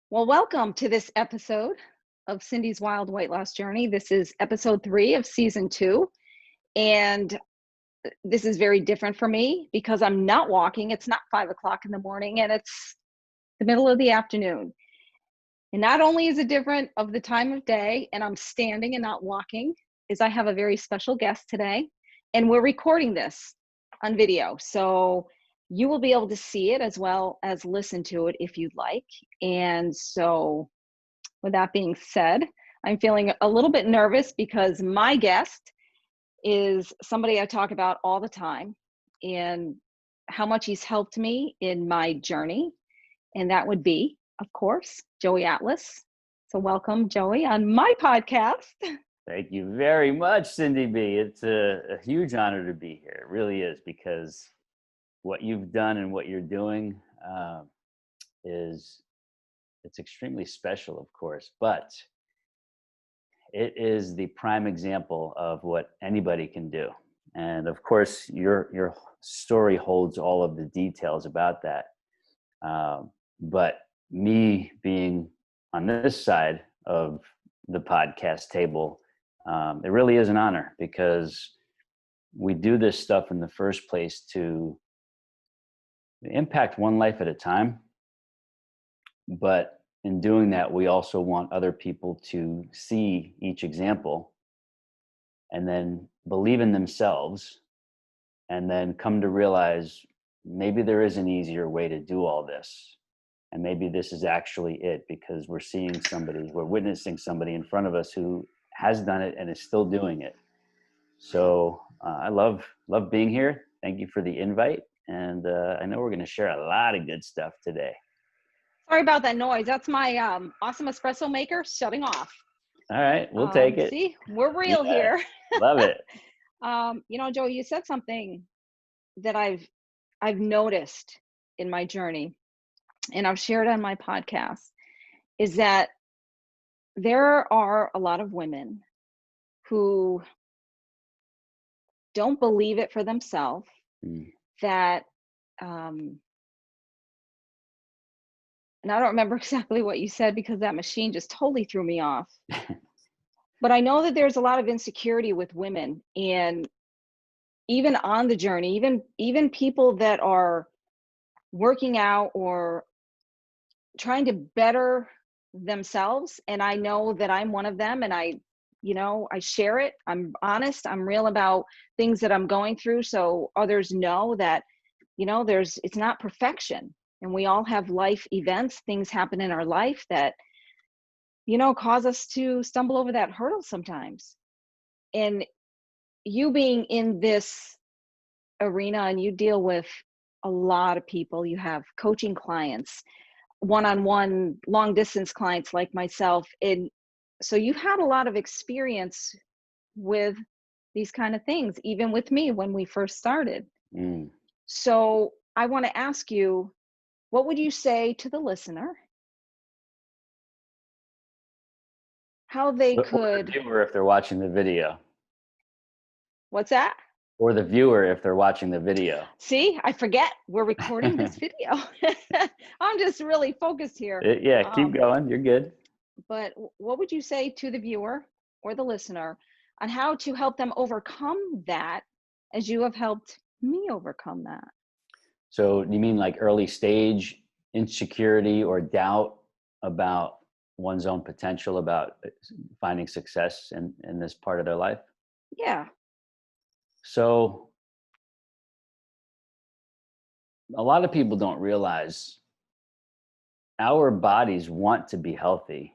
Well, welcome to this episode of Cindy's Wild Weight Loss Journey. This is episode 3 of season 2. And this is very different for me because I'm not walking. It's not 5 o'clock in the morning and it's the middle of the afternoon. And not only is it different of the time of day and I'm standing and not walking, is I have a very special guest today. And we're recording this on video. So you will be able to see it as well as listen to it if you'd like. And so with that being said, I'm feeling a little bit nervous because my guest is somebody I talk about all the time and how much he's helped me in my journey. And that would be, of course, Joey Atlas. So welcome, Joey, on my podcast. Thank you very much, Cindy B. It's a huge honor to be here. It really is, because what you've done and what you're doing it's extremely special, of course, but it is the prime example of what anybody can do. And of course, your story holds all of the details about that. But me being on this side of the podcast table, it really is an honor, because we do this stuff in the first place to impact one life at a time. But in doing that, we also want other people to see each example and then believe in themselves, and then come to realize maybe there is an easier way to do all this. And maybe this is actually it, because we're witnessing somebody in front of us who has done it and is still doing it. So I love being here. Thank you for the invite. And I know we're going to share a lot of good stuff today. Sorry about that noise. That's my awesome espresso maker shutting off. All right, we'll take it. See, we're real here. Love it. Joey, you said something that I've noticed in my journey, and I've shared on my podcast, is that there are a lot of women who don't believe it for themselves, that and I don't remember exactly what you said because that machine just totally threw me off. But I know that there's a lot of insecurity with women, and even on the journey, even people that are working out or trying to better themselves. And I know that I'm one of them, and I share it. I'm honest. I'm real about things that I'm going through, so others know that, it's not perfection. And we all have life events, things happen in our life that, cause us to stumble over that hurdle sometimes. And you being in this arena, and you deal with a lot of people, you have coaching clients, one-on-one, long distance clients like myself. And so you've had a lot of experience with these kind of things, even with me when we first started. So I want to ask you, what would you say to the listener? How they could. Or the viewer if they're watching the video. What's that? Or the viewer if they're watching the video. See, I forget we're recording this video. I'm just really focused here. Keep going. You're good. But what would you say to the viewer or the listener on how to help them overcome that, as you have helped me overcome that? So you mean like early stage insecurity or doubt about one's own potential, about finding success in this part of their life? Yeah. So a lot of people don't realize our bodies want to be healthy.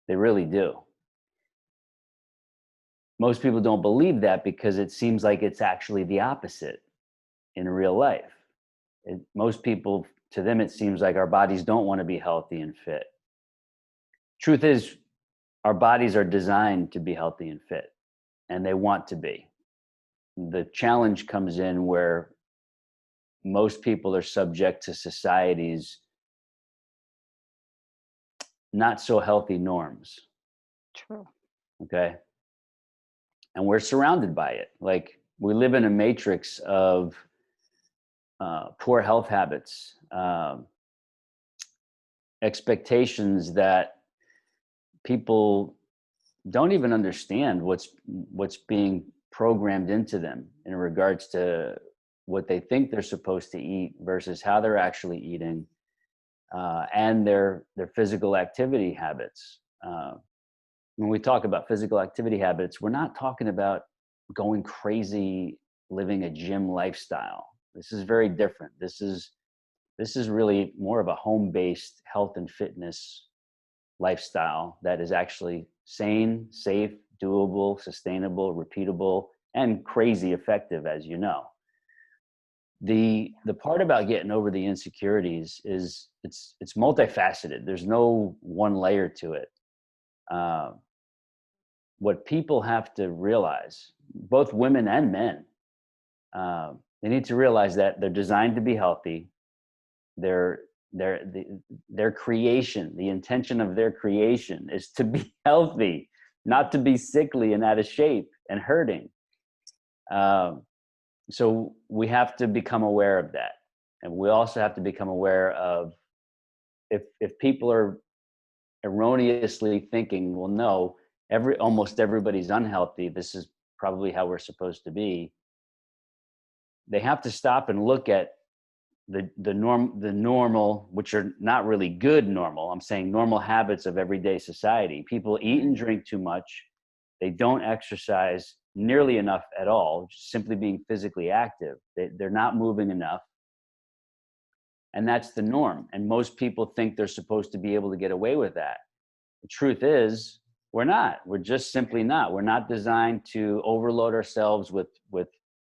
They really do. Most people don't believe that because it seems like it's actually the opposite in real life. Most people, to them, it seems like our bodies don't want to be healthy and fit. Truth is, our bodies are designed to be healthy and fit, and they want to be. The challenge comes in where most people are subject to society's not so healthy norms. True. Okay. And we're surrounded by it. Like, we live in a matrix of poor health habits, expectations that people don't even understand what's being programmed into them in regards to what they think they're supposed to eat versus how they're actually eating, and their physical activity habits. When we talk about physical activity habits, we're not talking about going crazy, living a gym lifestyle. This is very different. This is really more of a home-based health and fitness lifestyle that is actually sane, safe, doable, sustainable, repeatable, and crazy effective, as you know. The part about getting over the insecurities is it's multifaceted. There's no one layer to it. Uh, what people have to realize, both women and men, they need to realize that they're designed to be healthy. Their their creation, the intention of their creation is to be healthy, not to be sickly and out of shape and hurting. Um, so we have to become aware of that, and we also have to become aware of if people are erroneously thinking, well, no, almost everybody's unhealthy. This is probably how we're supposed to be. They have to stop and look at the normal, which are not really good normal. I'm saying normal habits of everyday society. People eat and drink too much. They don't exercise nearly enough at all, just simply being physically active. They're not moving enough. And that's the norm. And most people think they're supposed to be able to get away with that. The truth is, we're not. We're just simply not. We're not designed to overload ourselves with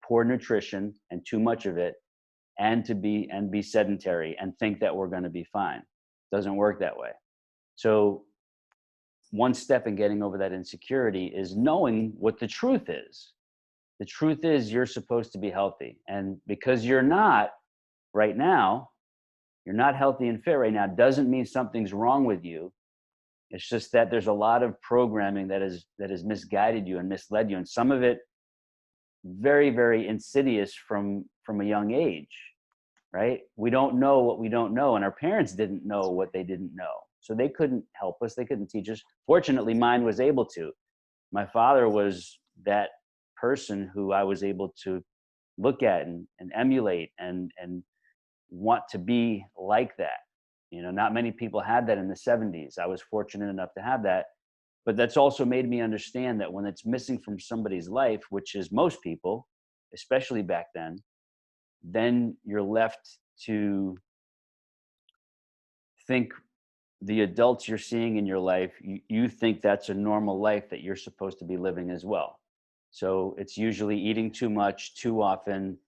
poor nutrition and too much of it, and be sedentary and think that we're going to be fine. Doesn't work that way. So one step in getting over that insecurity is knowing what the truth is. The truth is you're supposed to be healthy. And because you're not right now, you're not healthy and fit right now, doesn't mean something's wrong with you. It's just that there's a lot of programming that has misguided you and misled you. And some of it very, very insidious from a young age, right? We don't know what we don't know, and our parents didn't know what they didn't know. So they couldn't help us. They couldn't teach us. Fortunately, mine was able to. My father was that person who I was able to look at and emulate and want to be like that. You know, not many people had that in the 70s. I was fortunate enough to have that. But that's also made me understand that when it's missing from somebody's life, which is most people, especially back then you're left to think the adults you're seeing in your life, you think that's a normal life that you're supposed to be living as well. So it's usually eating too much, too often,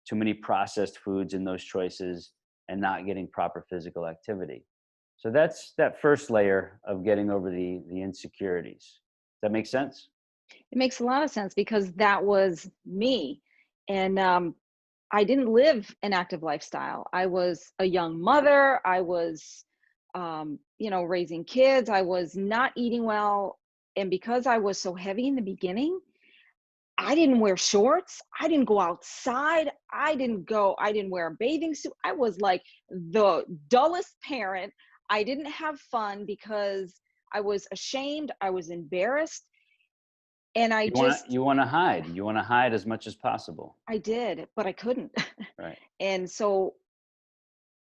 too many processed foods in those choices, and not getting proper physical activity. So that's that first layer of getting over the insecurities. Does that make sense? It makes a lot of sense because that was me. And I didn't live an active lifestyle. I was a young mother. I was, raising kids. I was not eating well. And because I was so heavy in the beginning, I didn't wear shorts. I didn't go outside. I didn't wear a bathing suit. I was like the dullest parent. I didn't have fun because I was ashamed. I was embarrassed. And I just, You want to hide. You want to hide as much as possible. I did, but I couldn't. Right. And so,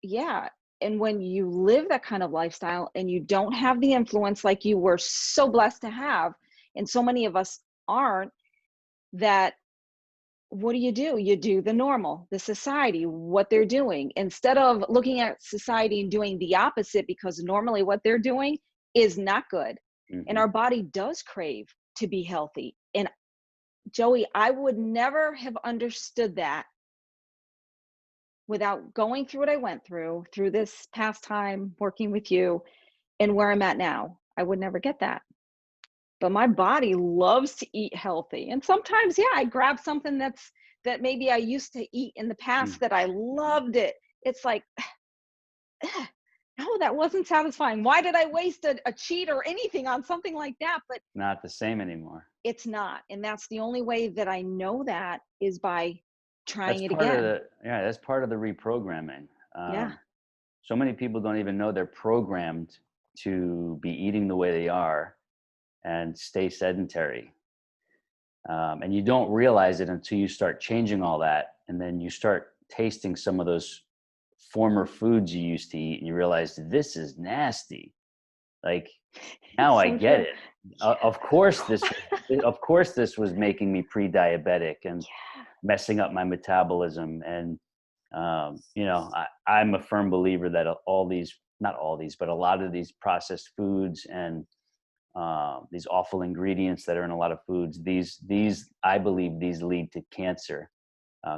yeah. And when you live that kind of lifestyle and you don't have the influence like you were so blessed to have, and so many of us aren't, that what do? You do the normal, the society, what they're doing, instead of looking at society and doing the opposite, because normally what they're doing is not good. And Hmm. our body does crave to be healthy. And Joey, I would never have understood that without going through what I went through this past time working with you and where I'm at now. I would never get that. But my body loves to eat healthy. And sometimes, yeah, I grab something that maybe I used to eat in the past that I loved it. It's like, no, that wasn't satisfying. Why did I waste a cheat or anything on something like that? But Not the same anymore. it's not. And that's the only way that I know that is by That's trying it part of again. the, yeah, that's part of the reprogramming. Yeah. Um, So many people don't even know they're programmed to be eating the way they are and stay sedentary. And you don't realize it until you start changing all that. And then you start tasting some of those former foods you used to eat and you realize this is nasty. Like, now It's I so get true. it. Yeah. Of course this was making me pre-diabetic and Yeah. messing up my metabolism. And I'm a firm believer that all these, not all these, but a lot of these processed foods and these awful ingredients that are in a lot of foods, these I believe these lead to cancer,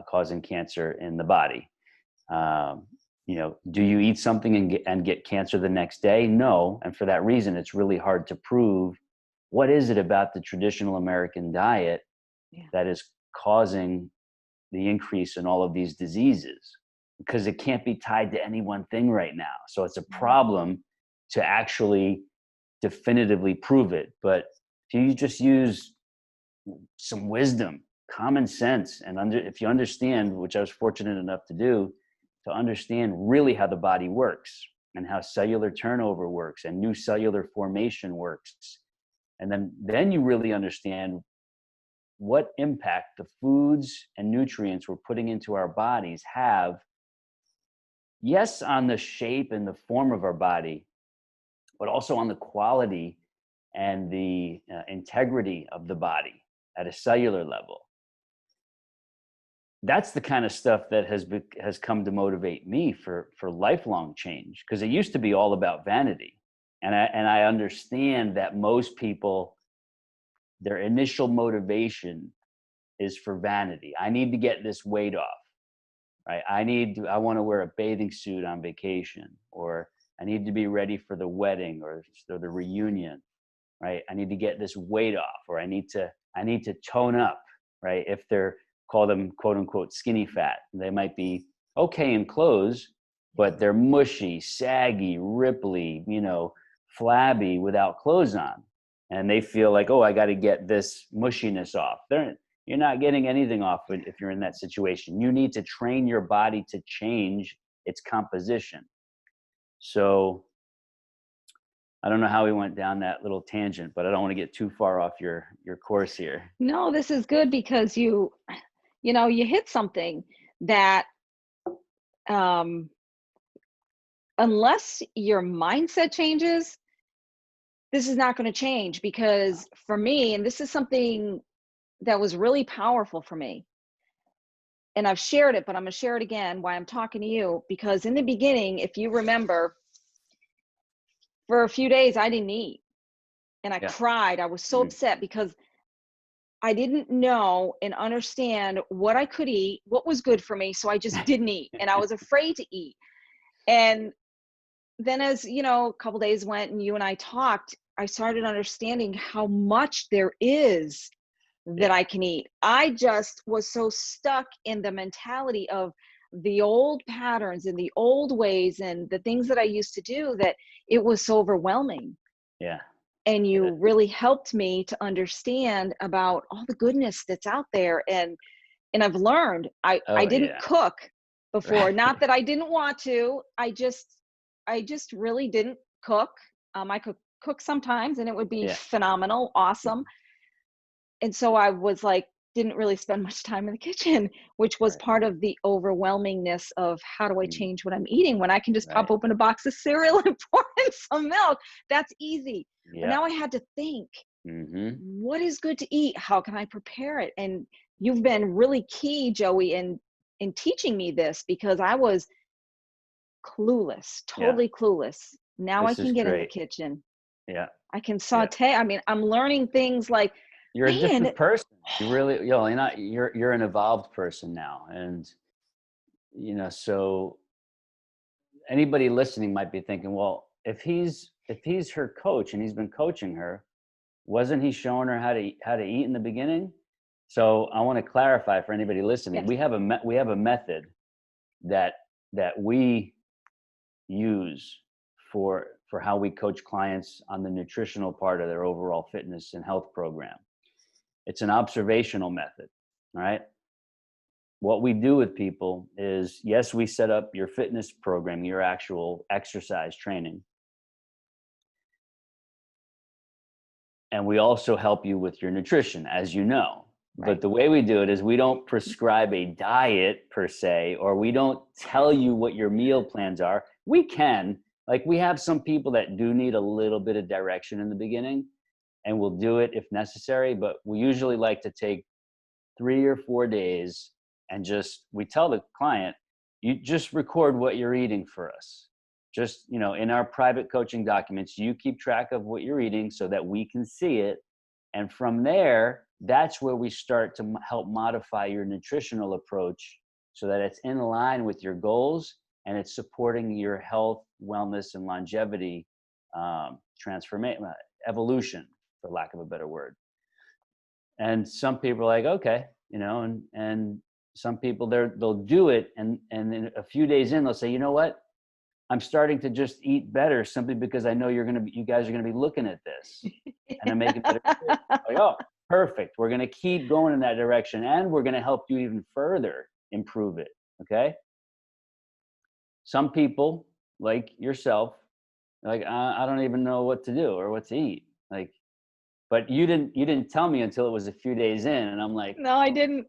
causing cancer in the body. Um, do you eat something and get cancer the next day? No. And for that reason, it's really hard to prove what is it about the traditional American diet Yeah. that is causing the increase in all of these diseases, because it can't be tied to any one thing right now. So it's a Mhm. problem to actually definitively prove it. But if you just use some wisdom, common sense, and if you understand, which I was fortunate enough to do, to understand really how the body works and how cellular turnover works and new cellular formation works, and then you really understand what impact the foods and nutrients we're putting into our bodies have, yes, on the shape and the form of our body, but also on the quality and the integrity of the body at a cellular level. That's the kind of stuff that has come to motivate me for lifelong change, because it used to be all about vanity. And I understand that most people, their initial motivation is for vanity. I need to get this weight off, right? I want to wear a bathing suit on vacation, or I need to be ready for the wedding or the reunion, right? I need to get this weight off, or I need to tone up, right? If they're, call them quote unquote skinny fat, they might be okay in clothes, but they're mushy, saggy, ripply, flabby without clothes on. And they feel like, oh, I got to get this mushiness off. You're not getting anything off if you're in that situation. You need to train your body to change its composition. So I don't know how we went down that little tangent, but I don't want to get too far off your course here. No, this is good because you hit something that um unless your mindset changes, this is not going to change. Because for me, and this is something that was really powerful for me, and I've shared it, but I'm going to share it again why I'm talking to you. Because in the beginning, if you remember, for a few days I didn't eat and I Yeah. cried. I was so Mm. upset because I didn't know and understand what I could eat, what was good for me. So I just didn't eat and I was afraid to eat. And then, as a couple days went and you and I talked, I started understanding how much there is that Yeah. I can eat. I just was so stuck in the mentality of the old patterns and the old ways and the things that I used to do, that it was so overwhelming. Yeah. And Yeah. you really helped me to understand about all the goodness that's out there. And I've learned, I Oh didn't yeah. cook before. Right. Not that I didn't want to. I just really didn't cook. I could cook sometimes and it would be Yeah. phenomenal, awesome. And so I was like, didn't really spend much time in the kitchen, which was Right. part of the overwhelmingness of how do I Mm. change what I'm eating when I can just pop Right. open a box of cereal and pour in some milk. That's easy. But Yeah. now I had to think, Mm-hmm. what is good to eat? How can I prepare it? And you've been really key, Joey, in teaching me this, because I was clueless, Yeah. totally clueless. Now I This is can get in the great. kitchen. Yeah. I can Yeah. saute. I mean, I'm learning things like, You're a man, different person. You really, you're an evolved person now. And, so anybody listening might be thinking, well, if he's her coach and he's been coaching her, wasn't he showing her how to eat in the beginning? So I want to clarify for anybody listening. yes, We have a method that we use for how we coach clients on the nutritional part of their overall fitness and health program. It's an observational method, all right? what we do with people is, yes, we set up your fitness program, your actual exercise training. And we also help you with your nutrition, as you know. Right. But the way we do it is we don't prescribe a diet per se, or we don't tell you what your meal plans are. We can, like, we have some people that do need a little bit of direction in the beginning, and we'll do it if necessary. But we usually like to take 3 or 4 days and we tell the client, you just record what you're eating for us. Just, in our private coaching documents, you keep track of what you're eating so that we can see it. And from there, that's where we start to help modify your nutritional approach so that it's in line with your goals and it's supporting your health, wellness, and longevity transformation, evolution, for lack of a better word. And some people are like, okay, and some people they'll do it, and then a few days in, they'll say, you know what? I'm starting to just eat better simply because I know you guys are gonna be looking at this, and I'm making better decisions. Like, oh, perfect. We're gonna keep going in that direction, and we're gonna help you even further improve it. Okay. Some people, like yourself, like, I don't even know what to do or what to eat. Like, but you didn't tell me until it was a few days in, and I'm like, No, I didn't.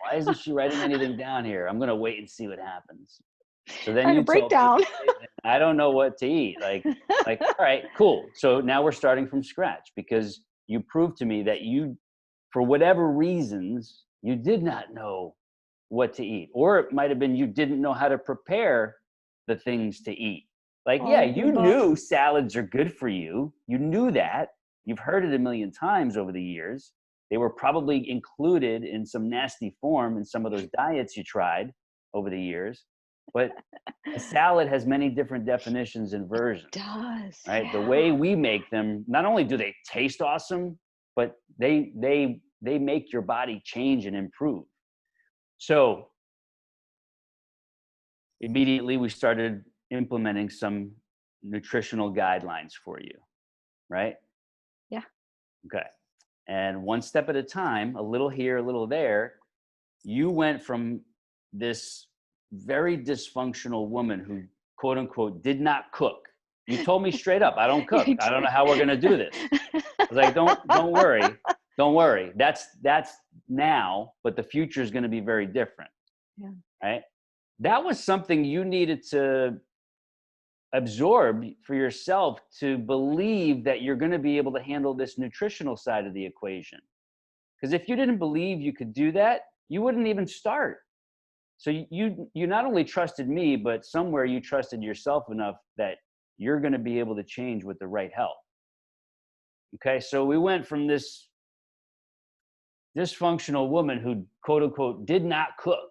why isn't she writing anything down here? I'm gonna wait and see what happens. So then Having you a told me, breakdown. I don't know what to eat. Like, all right, cool. So now we're starting from scratch because you proved to me that you, for whatever reasons, you did not know what to eat. Or it might have been you didn't know how to prepare the things to eat. Like, yeah, All of the you above. knew salads are good for you. You knew that. You've heard it a million times over the years. They were probably included in some nasty form in some of those diets you tried over the years. But a salad has many different definitions and versions, Does. right? The Yeah. way we make them, not only do they taste awesome, but they make your body change and improve. So immediately we started implementing some nutritional guidelines for you, right? Yeah. Okay. And one step at a time, a little here, a little there, you went from this very dysfunctional woman who, quote unquote, did not cook. You told me straight up, I don't cook. I don't know how we're going to do this. I was like, don't worry. Don't worry. That's now, but the future is going to be very different. Yeah. Right? That was something you needed to absorb for yourself, to believe that you're going to be able to handle this nutritional side of the equation. Because if you didn't believe you could do that, you wouldn't even start. So you not only trusted me, but somewhere you trusted yourself enough that you're going to be able to change with the right help. Okay, so we went from this dysfunctional woman who, quote unquote, did not cook.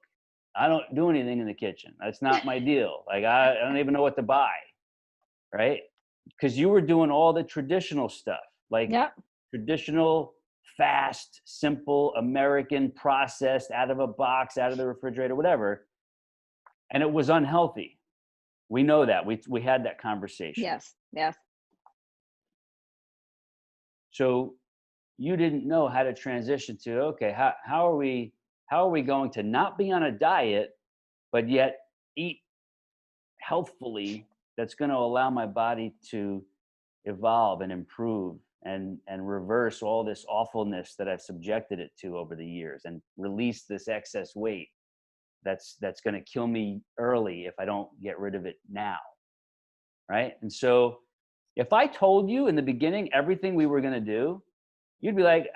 I don't do anything in the kitchen. That's not my deal. Like, I don't even know what to buy, right? Because you were doing all the traditional stuff, like Yep. traditional, fast, simple, American, processed, out of a box, out of the refrigerator, whatever. And it was unhealthy. We know that. We had that conversation. Yes. Yes. So you didn't know how to transition to, okay, how are we going to not be on a diet, but yet eat healthfully, that's going to allow my body to evolve and improve and reverse all this awfulness that I've subjected it to over the years, and release this excess weight that's going to kill me early if I don't get rid of it now. Right? And so if I told you in the beginning everything we were going to do, you'd be like,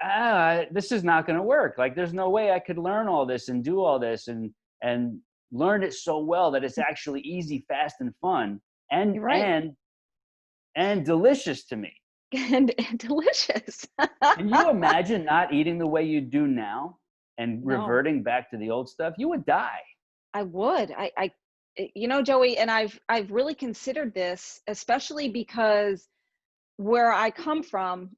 this is not going to work. Like, there's no way I could learn all this and do all this and learn it so well that it's actually easy, fast, and fun, and You're right. and delicious to me. And delicious. Can you imagine not eating the way you do now and No. reverting back to the old stuff? You would die. I would. Joey, and I've really considered this, especially because where I come from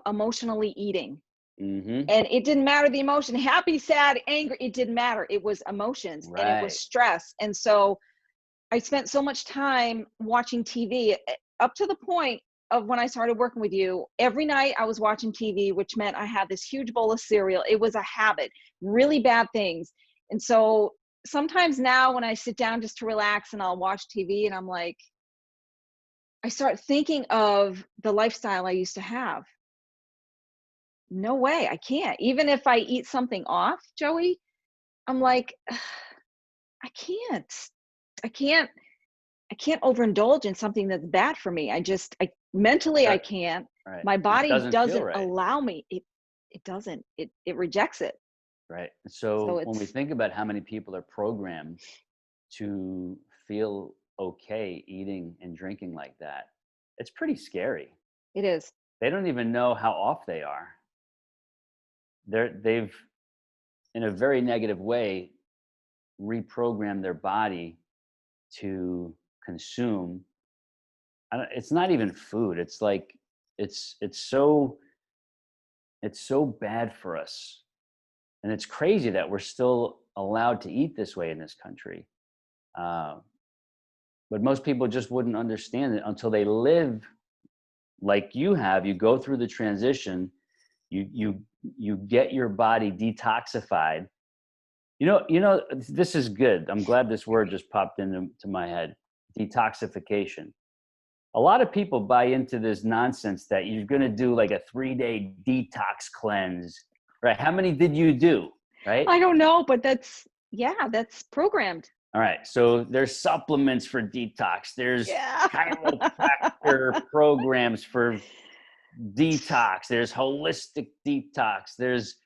emotionally eating. Mm-hmm. And it didn't matter the emotion, happy, sad, angry, it didn't matter. It was emotions, and it was Right. stress. And so I spent so much time watching TV, up to the point of when I started working with you. Every night I was watching TV, which meant I had this huge bowl of cereal. It was a habit, really bad things. And so sometimes now when I sit down just to relax and I'll watch TV and I'm like, I start thinking of the lifestyle I used to have. No way, I can't. Even if I eat something off, Joey, I'm like, I can't. I can't I can't overindulge in something that's bad for me. I mentally I That- can't. right. My It body doesn't feel doesn't right. allow me. It doesn't. It rejects it. Right. So So when we it's think about how many people are programmed to feel okay eating and drinking like that, it's pretty scary. it is. They don't even know how off they are. They've, in a very negative way, reprogrammed their body to consume. It's not even food. It's like it's so bad for us, and it's crazy that we're still allowed to eat this way in this country. Uh, but most people just wouldn't understand it until they live like you have. You go through the transition. You get your body detoxified. You know, this is good. I'm glad this word just popped into my head. Detoxification. A lot of people buy into this nonsense that you're going to do like a 3-day detox cleanse, right? How many did you do, right? I don't know, but that's programmed. All right. So there's supplements for detox. There's Yeah. chiropractor programs for detox. There's holistic detox. There's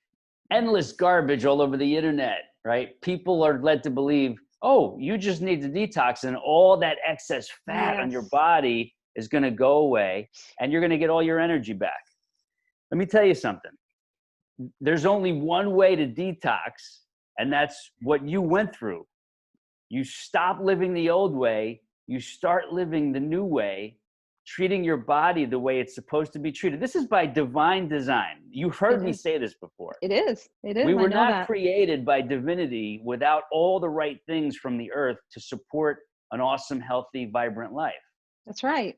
endless garbage all over the internet, right? People are led to believe, oh, you just need to detox and all that excess fat on your Yes. body is going to go away and you're going to get all your energy back. Let me tell you something. There's only one way to detox, and that's what you went through. You stop living the old way, you start living the new way, treating your body the way it's supposed to be treated. This is by divine design. You've It heard me is. say this before. It is. It We is. I were know not that. created by divinity without all the right things from the earth to support an awesome, healthy, vibrant life. That's right.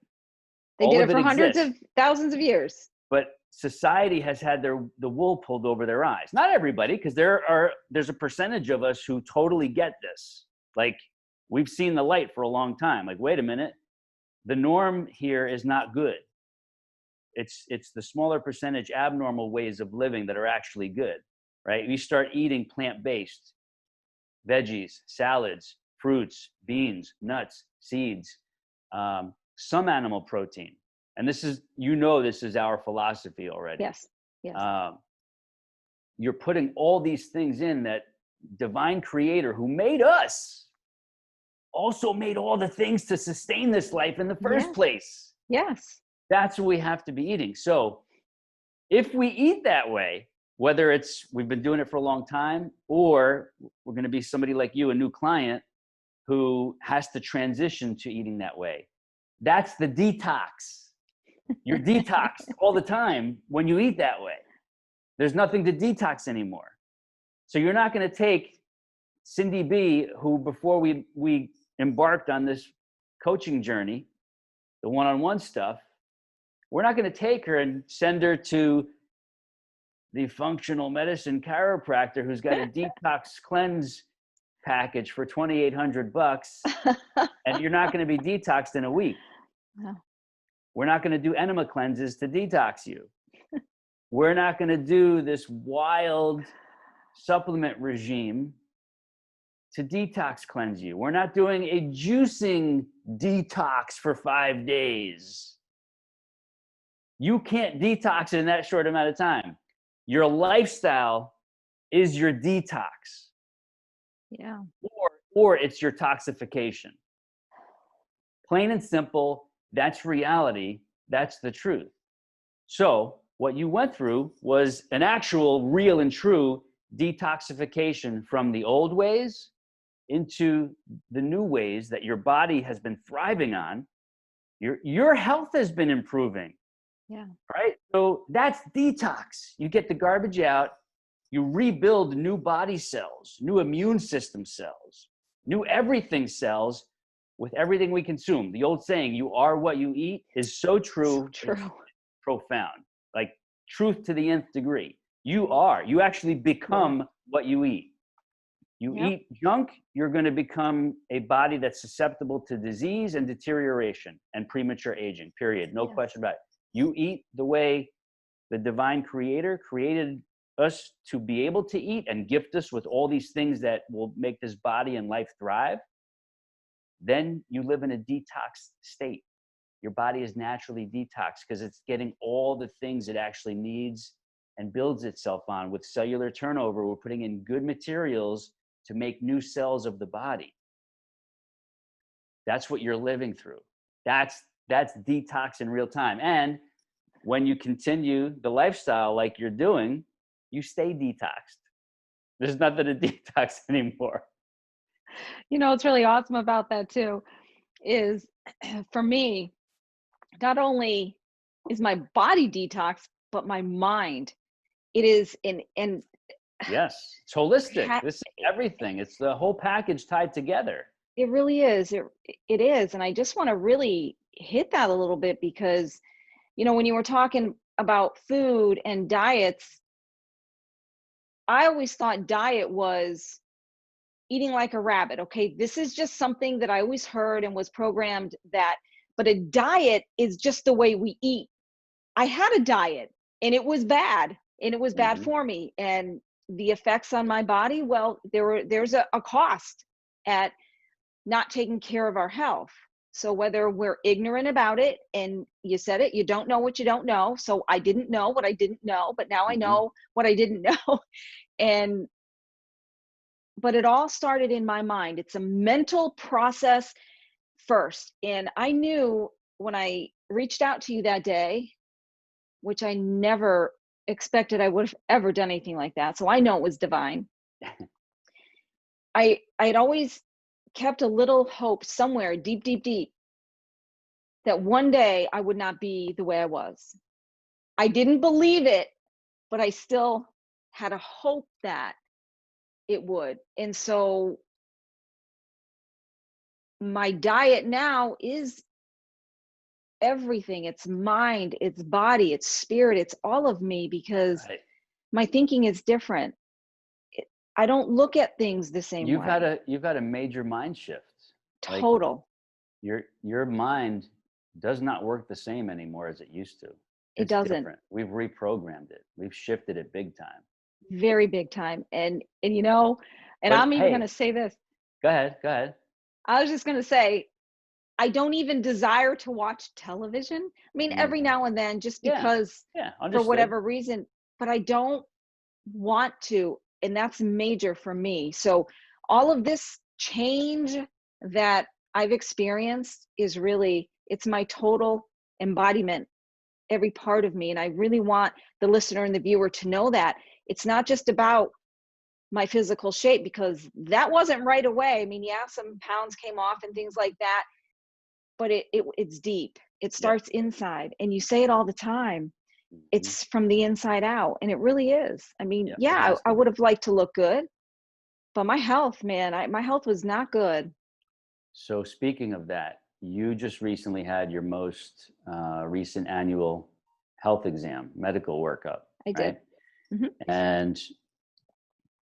They All did of it it for hundreds exists, of thousands of years. but society has had the wool pulled over their eyes. Not everybody, because there's a percentage of us who totally get this. Like, we've seen the light for a long time. Like, wait a minute, the norm here is not good. It's the smaller percentage abnormal ways of living that are actually good, right? We start eating plant-based, veggies, salads, fruits, beans, nuts, seeds, some animal protein. And this is, this is our philosophy already. Yes. Yes. You're putting all these things in that divine creator who made us also made all the things to sustain this life in the first Yes. place. Yes. That's what we have to be eating. So if we eat that way, whether it's we've been doing it for a long time, or we're going to be somebody like you, a new client who has to transition to eating that way, that's the detox. You're detoxed all the time when you eat that way. There's nothing to detox anymore. So you're not going to take Cindy B, who before we embarked on this coaching journey, the one-on-one stuff, we're not going to take her and send her to the functional medicine chiropractor who's got a detox cleanse package for $2,800, and you're not going to be detoxed in a week. No. We're not going to do enema cleanses to detox you. We're not going to do this wild supplement regime to detox cleanse you. We're not doing a juicing detox for 5 days. You can't detox it in that short amount of time. Your lifestyle is your detox. Yeah. Or it's your toxification. Plain and simple, that's reality. That's the truth. So what you went through was an actual real and true detoxification from the old ways into the new ways that your body has been thriving on. Your health has been improving. Yeah. Right? So that's detox. You get the garbage out, you rebuild new body cells, new immune system cells, new everything cells with everything we consume. The old saying, you are what you eat, is so true. So true. It's profound. Like truth to the nth degree. You actually become what you eat. You Yep. eat junk, you're going to become a body that's susceptible to disease and deterioration and premature aging, period. No Yes. question about it. You eat the way the divine creator created us to be able to eat and gift us with all these things that will make this body and life thrive, then you live in a detox state. Your body is naturally detoxed because it's getting all the things it actually needs and builds itself on. With cellular turnover, we're putting in good materials to make new cells of the body. That's what you're living through. That's detox in real time. And when you continue the lifestyle like you're doing, you stay detoxed. There's nothing to detox anymore. What's really awesome about that too is for me, not only is my body detox, but my mind. It is in and Yes, it's holistic. ha- This is everything. It's the whole package tied together. it really is. It is. And I just want to really hit that a little bit because, when you were talking about food and diets, I always thought diet was eating like a rabbit. Okay. This is just something that I always heard and was programmed but a diet is just the way we eat. I had a diet and it was bad and it was bad Mhm. for me. And the effects on my body, well, there's a cost at not taking care of our health. So whether we're ignorant about it, and you said it, you don't know what you don't know. So I didn't know what I didn't know, but now I Mhm. know what I didn't know. And but it all started in my mind. It's a mental process first. And I knew when I reached out to you that day, which I never expected I would have ever done anything like that. So I know it was divine. I had always kept a little hope somewhere deep, deep, deep that one day I would not be the way I was. I didn't believe it, but I still had a hope that it would. And so my diet now is everything. It's mind, it's body, it's spirit, it's all of me because Right. my thinking is different. It- I don't look at things the same way. You've had a major mind shift. Like Total. your mind does not work the same anymore as it used to. It It's doesn't. different. We've reprogrammed it. We've shifted it big time. Very big time. And But I'm even going hey, to say this. go ahead. Go ahead. I was just going to say I don't even desire to watch television. I mean, Mm. every now and then, just Yeah. because Yeah. for Understood. whatever reason, but I don't want to. And that's major for me. So, all of this change that I've experienced is really, it's my total embodiment, every part of me. And I really want the listener and the viewer to know that it's not just about my physical shape because that wasn't right away. I mean, yeah, some pounds came off and things like that, but it's deep. It Yep. starts inside, and you say it all the time. Mhm. It's from the inside out, and it really is. I mean, Yep. It yeah, has I to would be. have liked to look good, but my health, man, my health was not good. So speaking of that, you just recently had your most recent annual health exam, medical workup, I did. right? Hmm. And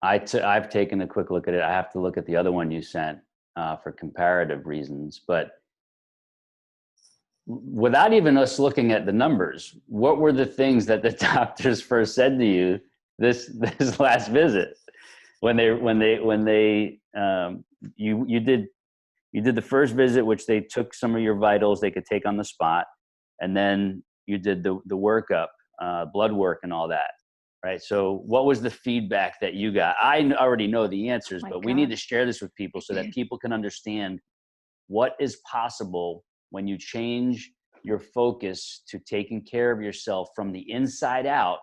I've taken a quick look at it. I have to look at the other one you sent for comparative reasons. But without even us looking at the numbers, what were the things that the doctors first said to you this last visit when you did the first visit, which they took some of your vitals they could take on the spot, and then you did the workup, blood work, and all that. Right. So, what was the feedback that you got? I already know the answers, My but we need to gosh. share this with people so that people can understand what is possible when you change your focus to taking care of yourself from the inside out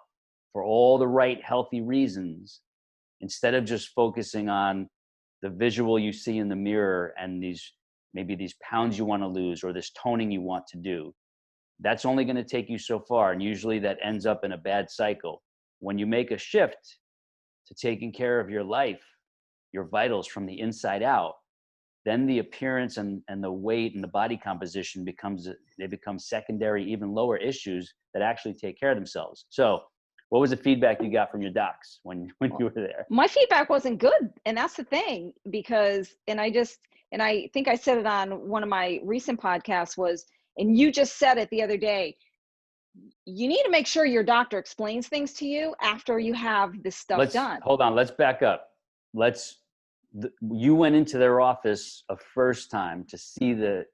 for all the right healthy reasons, instead of just focusing on the visual you see in the mirror and maybe these pounds you want to lose or this toning you want to do. That's only going to take you so far, and usually that ends up in a bad cycle. When you make a shift to taking care of your life, your vitals from the inside out, then the appearance and the weight and the body composition become secondary, even lower issues that actually take care of themselves. So What was the feedback you got from your docs when you were there? My feedback wasn't good, and that's the thing, because and I think I said it on one of my recent podcasts was, and you just said it the other day, you need to make sure your doctor explains things to you after you have this stuff done. Hold on. Let's back up. You went into their office a first time to see the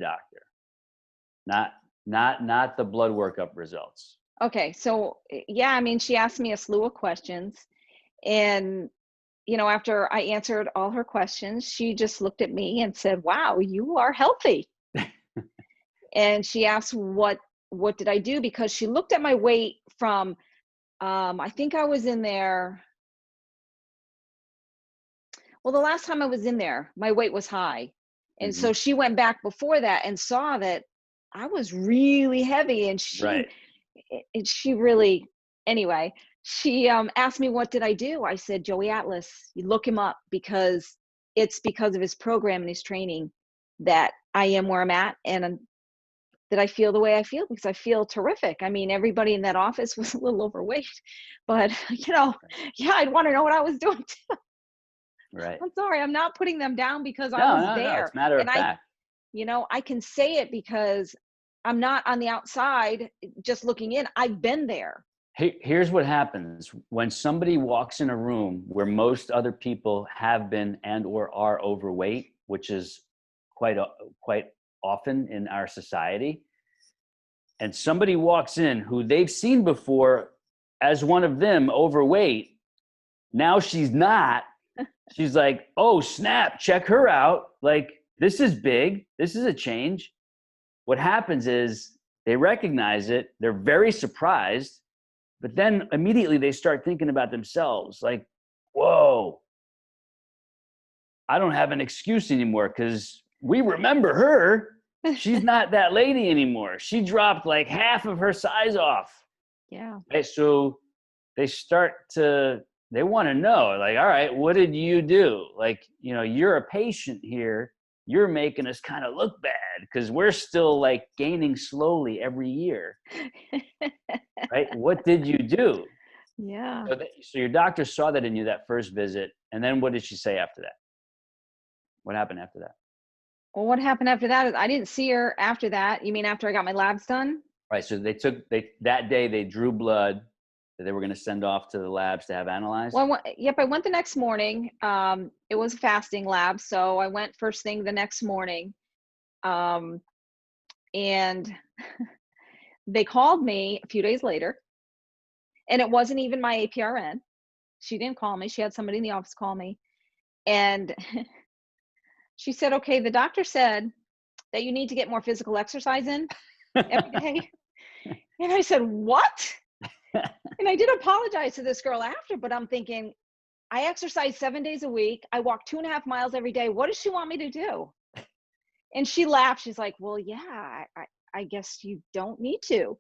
doctor, not the blood workup results. Okay, so yeah, I mean, she asked me a slew of questions, and after I answered all her questions, she just looked at me and said, "Wow, you are healthy." And she asked what did I do, because she looked at my weight from I think I was in there. Well, the last time I was in there, my weight was high. And Mm-hmm. so she went back before that and saw that I was really heavy, and Right. she really, anyway, she asked me what did I do. I said, Joey Atlas, you look him up, because it's because of his program and his training that I am where I'm at, and that I feel the way I feel, because I feel terrific. I mean, everybody in that office was a little overweight, but yeah, I'd want to know what I was doing too. Right. I'm sorry, I'm not putting them down because I was No. there. It's a matter of And fact. I can say it because I'm not on the outside just looking in. I've been there. Here's what happens when somebody walks in a room where most other people have been and or are overweight, which is quite often in our society. And somebody walks in who they've seen before as one of them overweight. Now she's not. She's like, oh, snap, check her out. Like, this is big. This is a change. What happens is they recognize it. They're very surprised. But then immediately they start thinking about themselves like, whoa, I don't have an excuse anymore, because we remember her. She's not that lady anymore. She dropped like half of her size off. Yeah. Right? So they want to know, like, all right, what did you do? Like, you're a patient here. You're making us kind of look bad because we're still like gaining slowly every year. Right? What did you do? Yeah. So your doctor saw that in you that first visit. And then what did she say after that? What happened after that? Well, what happened after that is I didn't see her after that. You mean after I got my labs done? Right. So that day they drew blood that they were going to send off to the labs to have analyzed. Well, I went the next morning. It was a fasting lab, so I went first thing the next morning. And they called me a few days later, and it wasn't even my APRN. She didn't call me. She had somebody in the office call me. And she said, okay, the doctor said that you need to get more physical exercise in every day. And I said, what? And I did apologize to this girl after, but I'm thinking, I exercise 7 days a week. I walk 2.5 miles every day. What does she want me to do? And she laughed. She's like, well, yeah, I guess you don't need to.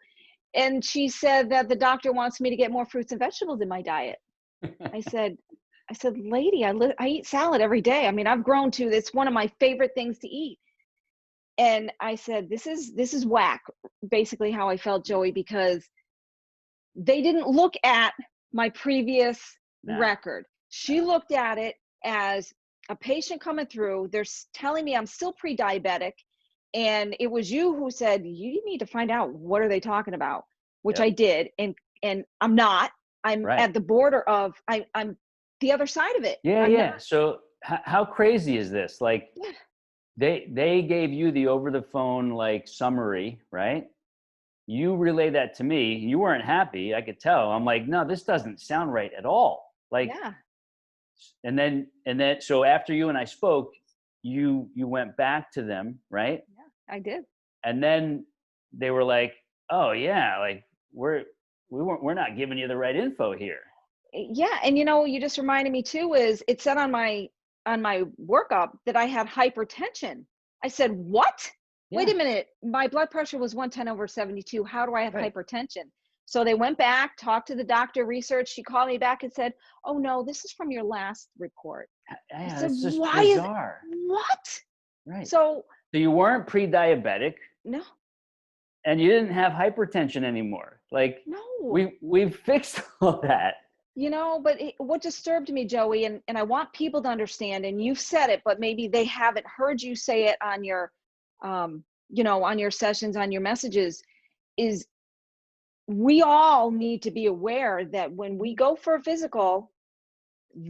And she said that the doctor wants me to get more fruits and vegetables in my diet. I said, lady, I eat salad every day. I mean, I've grown to, it's one of my favorite things to eat. And I said, this is whack, basically how I felt, Joey, because they didn't look at my previous record. She looked at it as a patient coming through. They're telling me I'm still pre-diabetic. And it was you who said, you need to find out what are they talking about, which I did. And I'm not. I'm at the border of, I'm the other side of it. Yeah. So how crazy is this? Like, they gave you the over the phone like summary, right? You relay that to me. You weren't happy. I could tell. I'm like, no, this doesn't sound right at all. Like, and then so after you and I spoke, you went back to them, right? Yeah, I did. And then they were like, oh yeah, like we're not giving you the right info here. Yeah. And you just reminded me too, is it said on my workup that I had hypertension. I said, what? Yeah. Wait a minute. My blood pressure was 110/72. How do I have hypertension? So they went back, talked to the doctor, researched. She called me back and said, oh no, this is from your last report. Yeah, I said, it's just why bizarre. What? Right. So you weren't pre-diabetic. No. and you didn't have hypertension anymore. Like No. we've fixed all that. But what disturbed me, Joey, and I want people to understand, and you've said it, but maybe they haven't heard you say it on your, on your sessions, on your messages, is we all need to be aware that when we go for a physical,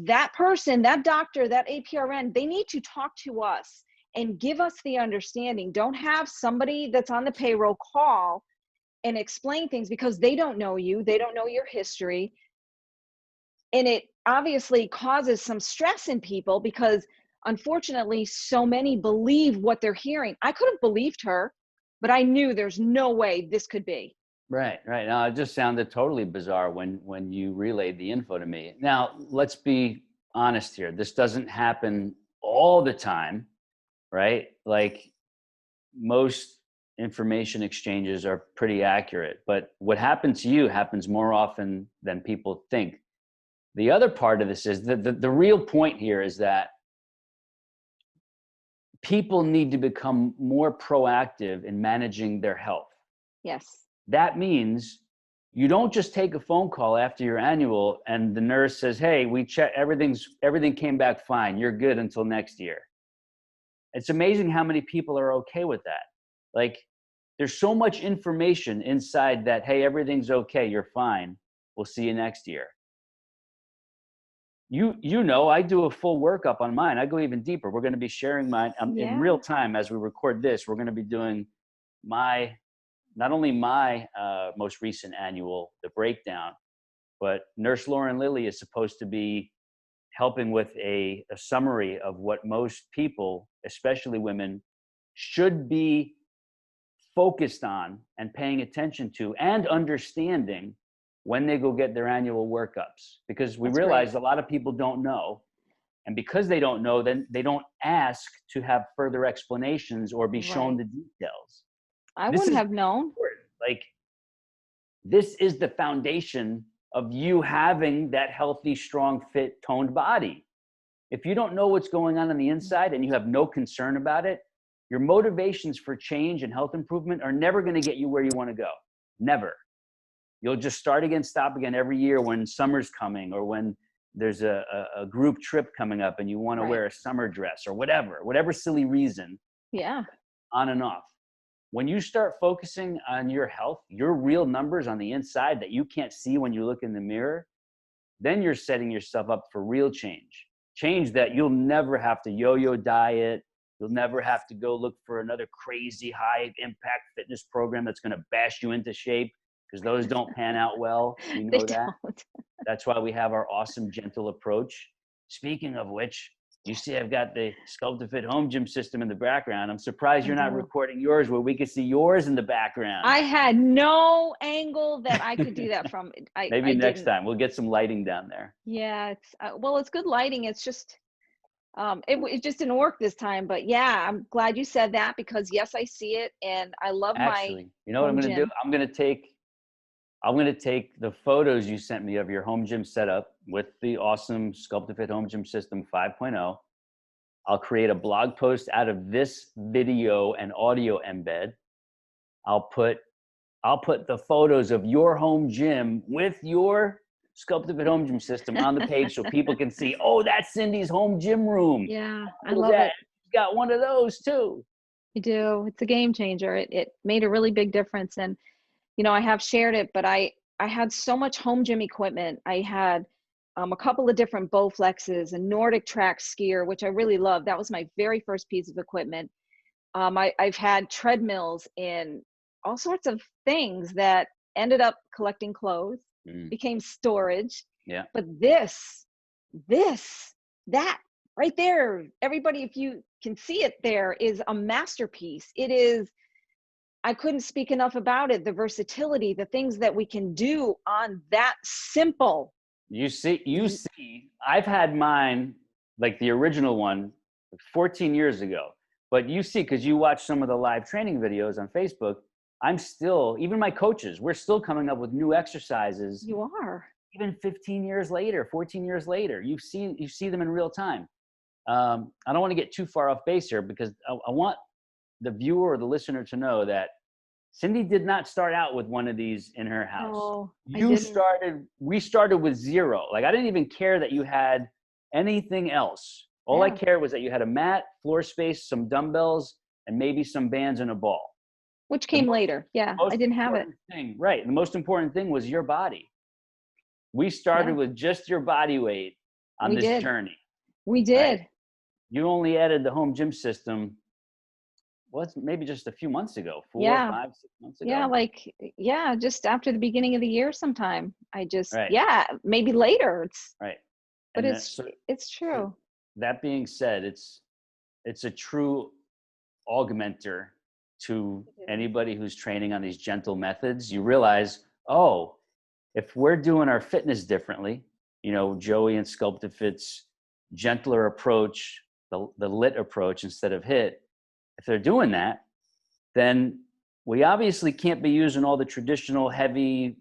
that person, that doctor, that APRN, they need to talk to us and give us the understanding. Don't have somebody that's on the payroll call and explain things because they don't know you, they don't know your history. And it obviously causes some stress in people because unfortunately so many believe what they're hearing. I could have believed her, but I knew there's no way this could be. Right. Now, it just sounded totally bizarre when you relayed the info to me. Now, let's be honest here. This doesn't happen all the time, right? Like most information exchanges are pretty accurate, but what happened to you happens more often than people think. The other part of this is the real point here is that people need to become more proactive in managing their health. Yes. That means you don't just take a phone call after your annual and the nurse says, hey, we checked, everything came back fine. You're good until next year. It's amazing how many people are okay with that. Like there's so much information inside that, hey, everything's okay. You're fine. We'll see you next year. I do a full workup on mine. I go even deeper. We're going to be sharing mine in real time as we record this. We're going to be doing not only my most recent annual, the breakdown, but Nurse Lauren Lilly is supposed to be helping with a summary of what most people, especially women, should be focused on and paying attention to and understanding when they go get their annual workups. Because we realize a lot of people don't know. And because they don't know, then they don't ask to have further explanations or be shown the details. I wouldn't have known. Like, this is the foundation of you having that healthy, strong, fit, toned body. If you don't know what's going on the inside and you have no concern about it, your motivations for change and health improvement are never going to get you where you want to go. Never. You'll just start again, stop again every year when summer's coming or when there's a group trip coming up and you want to wear a summer dress or whatever silly reason. Yeah. On and off. When you start focusing on your health, your real numbers on the inside that you can't see when you look in the mirror, then you're setting yourself up for real change. Change that you'll never have to yo-yo diet. You'll never have to go look for another crazy high impact fitness program that's going to bash you into shape because those don't pan out well. You know that. That's why we have our awesome, gentle approach. Speaking of which, you see I've got the Sculpt to Fit home gym system in the background. I'm surprised you're not recording yours where we could see yours in the background. I had no angle that I could do that from. Maybe next time we'll get some lighting down there. Yeah, it's good lighting. It's just it just didn't work this time. But yeah, I'm glad you said that because yes, I see it and I love Actually, you know what I'm going to do? I'm going to take the photos you sent me of your home gym setup with the awesome Sculpt to Fit home gym system 5.0. I'll create a blog post out of this video and audio embed. I'll put the photos of your home gym with your Sculpt to Fit home gym system on the page so people can see, oh, that's Cindy's home gym room. Yeah, I love it. You got one of those too. You do. It's a game changer. It made a really big difference. And I have shared it, but I had so much home gym equipment. I had a couple of different Bowflexes, a Nordic track skier, which I really love. That was my very first piece of equipment. I've had treadmills and all sorts of things that ended up collecting clothes, became storage. Yeah. But that right there, everybody, if you can see it, there is a masterpiece. It is. I couldn't speak enough about it. The versatility, the things that we can do on that simple. You see, I've had mine, like the original one, 14 years ago. But you see, because you watch some of the live training videos on Facebook, I'm still, even my coaches, we're still coming up with new exercises. You are. Even 15 years later, 14 years later, you see them in real time. I don't want to get too far off base here because I want the viewer or the listener to know that Cindy did not start out with one of these in her house. No, I didn't. We started with zero. Like, I didn't even care that you had anything else. All I Yeah. cared was that you had a mat, floor space, some dumbbells, and maybe some bands and a ball. Which The came later. Yeah, I most didn't have it. important thing, right? The most important thing was your body. We started Yeah, with just your body weight on we this did. journey, We right? did. You only added the home gym system, what's maybe just a few months ago, four, Yeah. 5, 6 months Yeah, ago. like, yeah, just after the beginning of the year sometime. Right, Yeah, maybe later. right. But And that, it's so true. that being said, it's a true augmenter to It is. anybody who's training on these gentle methods. You realize, oh, if we're doing our fitness differently, Joey and Sculpted Fit's gentler approach, the lit approach instead of hit, if they're doing that, then we obviously can't be using all the traditional heavy,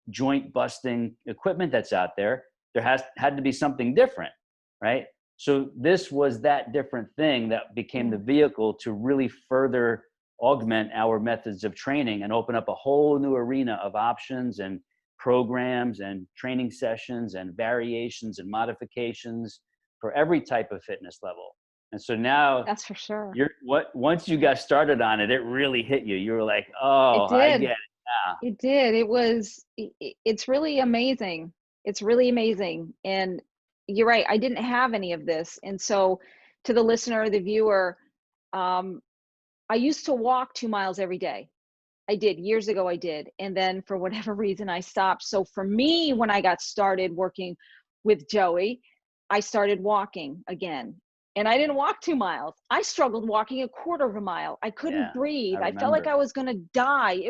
joint busting equipment that's out there. There had to be something different, right? So this was that different thing that became Yeah. the vehicle to really further augment our methods of training and open up a whole new arena of options and programs and training sessions and variations and modifications for every type of fitness level. And so now That's for sure. once you got started on it, it really hit you. You were like, oh, It I did. get it now. It did. It's really amazing. It's really amazing. And you're right. I didn't have any of this. And so to the listener, the viewer, um, I used to walk 2 miles every day. I did. Years ago, I did. And then for whatever reason, I stopped. So for me, when I got started working with Joey, I started walking again. And I didn't walk 2 miles. I struggled walking a quarter of a mile. I couldn't Yeah, I breathe. I felt like remember. I was going to die.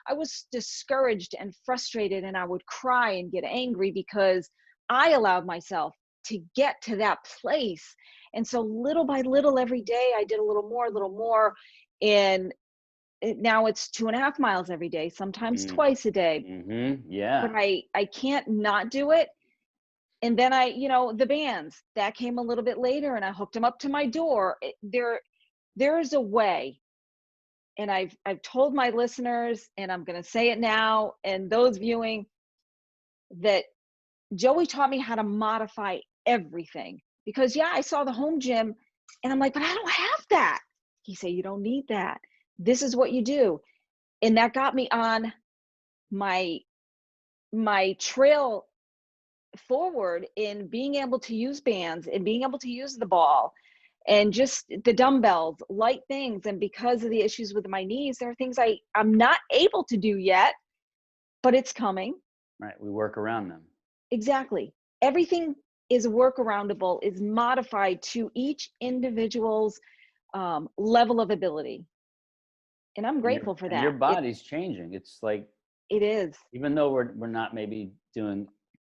I was discouraged and frustrated, and I would cry and get angry because I allowed myself to get to that place. And so little by little, every day, I did a little more, a little more. And now it's 2.5 miles every day, sometimes Mm, twice a day, but yeah. I can't not do it. And then the bands that came a little bit later, and I hooked them up to my door. There's a way, and I've told my listeners, and I'm going to say it now, and those viewing, that Joey taught me how to modify everything. Because yeah, I saw the home gym, and I'm like, but I don't have that. He said, you don't need that. This is what you do. And that got me on my trail forward in being able to use bands and being able to use the ball and just the dumbbells, light things. And because of the issues with my knees, there are things I'm not able to do yet, but it's coming. Right. We work around them. Exactly. Everything is workaroundable, is modified to each individual's level of ability. And I'm And your grateful for and your that. body's changing. It's like, It is. even though we're not maybe doing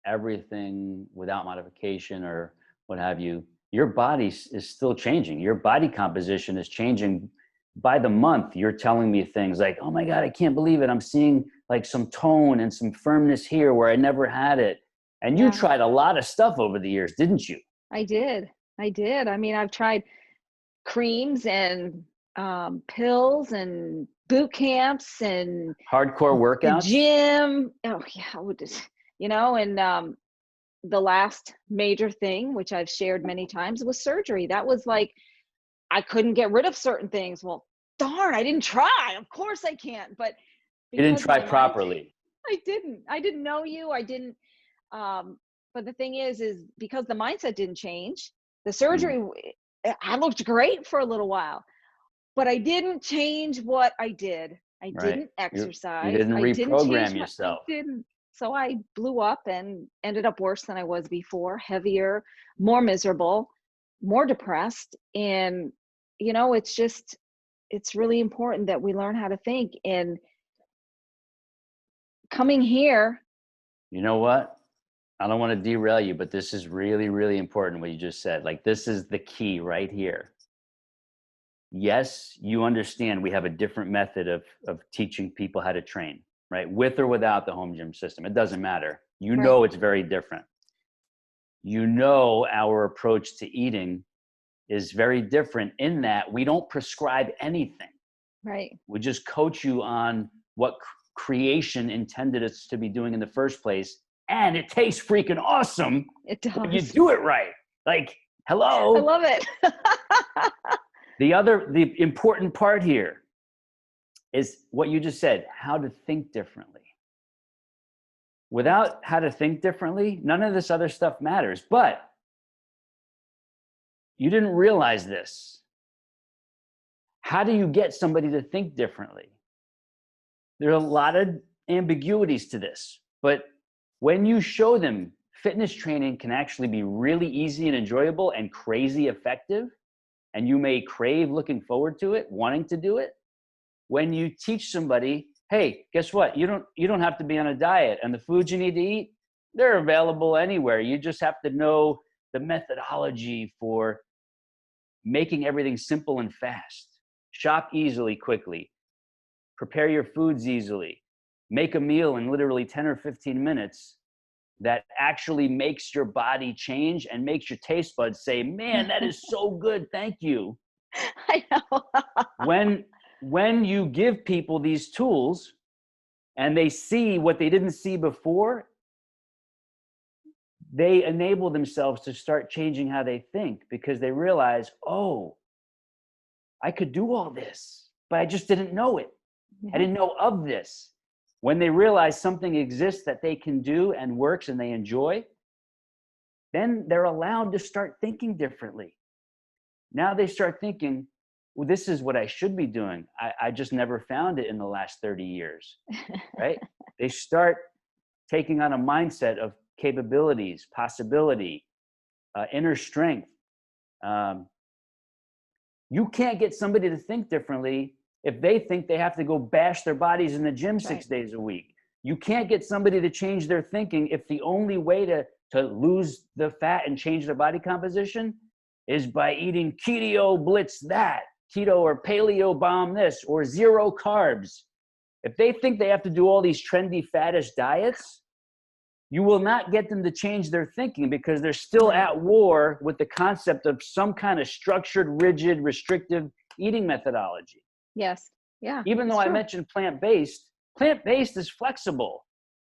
everything without modification or what have you, your body is still changing. Your body composition is changing by the month. You're telling me things like, oh my God, I can't believe it. I'm seeing like some tone and some firmness here where I never had it. And you Yeah, tried a lot of stuff over the years, didn't you? I did. I did. I mean, I've tried creams and pills and boot camps and Hardcore the workouts. gym. Oh yeah, and the last major thing, which I've shared many times, was surgery. That was like, I couldn't get rid of certain things. Well, darn, I didn't try. Of course I can't. But You didn't because try my mind, properly. I didn't know you. I didn't. But the thing is because the mindset didn't change, the Mm, surgery, I looked great for a little while, but I didn't change what I did. I right. didn't You exercise. didn't I didn't change reprogram I yourself. didn't. So I blew up and ended up worse than I was before, heavier, more miserable, more depressed. And, it's really important that we learn how to think. And coming here, You know what? I don't want to derail you, but this is really, really important what you just said. Like, this is the key right here. Yes, you understand we have a different method of teaching people how to train, right? With or without the home gym system. It doesn't matter. You right, know it's very different. You know our approach to eating is very different in that we don't prescribe anything. Right. We just coach you on what creation intended us to be doing in the first place. And it tastes freaking awesome It when you does. do it right. Like, I hello. love it. The important part here is what you just said, how to think differently. Without how to think differently, none of this other stuff matters. But you didn't realize this. How do you get somebody to think differently? There are a lot of ambiguities to this, but when you show them fitness training can actually be really easy and enjoyable and crazy effective, and you may crave looking forward to it, wanting to do it, when you teach somebody, hey, guess what? You don't have to be on a diet, and the foods you need to eat, they're available anywhere. You just have to know the methodology for making everything simple and fast. Shop easily, quickly. Prepare your foods easily. Make a meal in literally 10 or 15 minutes that actually makes your body change and makes your taste buds say, man, that is so good. Thank you. I know. When you give people these tools and they see what they didn't see before, they enable themselves to start changing how they think, because they realize, oh, I could do all this, but I just didn't know it. I didn't know of this. When they realize something exists that they can do and works and they enjoy, then they're allowed to start thinking differently. Now they start thinking, well, this is what I should be doing. I just never found it in the last 30 years, right? They start taking on a mindset of capabilities, possibility, inner strength. You can't get somebody to think differently if they think they have to go bash their bodies in the gym 6 days a week. You can't get somebody to change their thinking if the only way to lose the fat and change their body composition is by eating keto blitz that, keto or paleo bomb this, or zero carbs. If they think they have to do all these trendy faddish diets, you will not get them to change their thinking, because they're still at war with the concept of some kind of structured, rigid, restrictive eating methodology. Yes. Yeah. Even though I mentioned plant-based is flexible.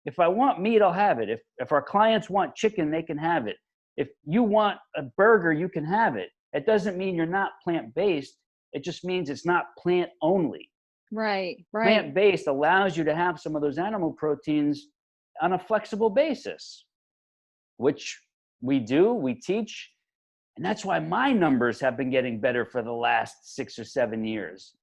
If I want meat, I'll have it. If our clients want chicken, they can have it. If you want a burger, you can have it. It doesn't mean you're not plant-based. It just means it's not plant only. Right. Plant-based allows you to have some of those animal proteins on a flexible basis, which we do, we teach. And that's why my numbers have been getting better for the last 6 or 7 years.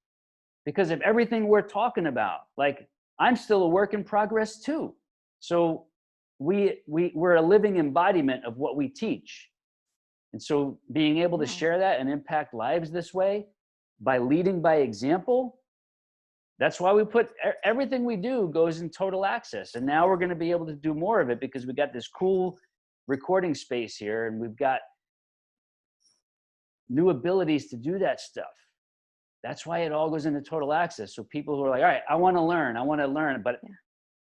Because of everything we're talking about. Like, I'm still a work in progress too. So we're a living embodiment of what we teach. And so being able to share that and impact lives this way by leading by example, that's why we put everything we do goes in total access. And now we're going to be able to do more of it because we got this cool recording space here, and we've got new abilities to do that stuff. That's why it all goes into total access. So people who are like, all right, I want to learn, but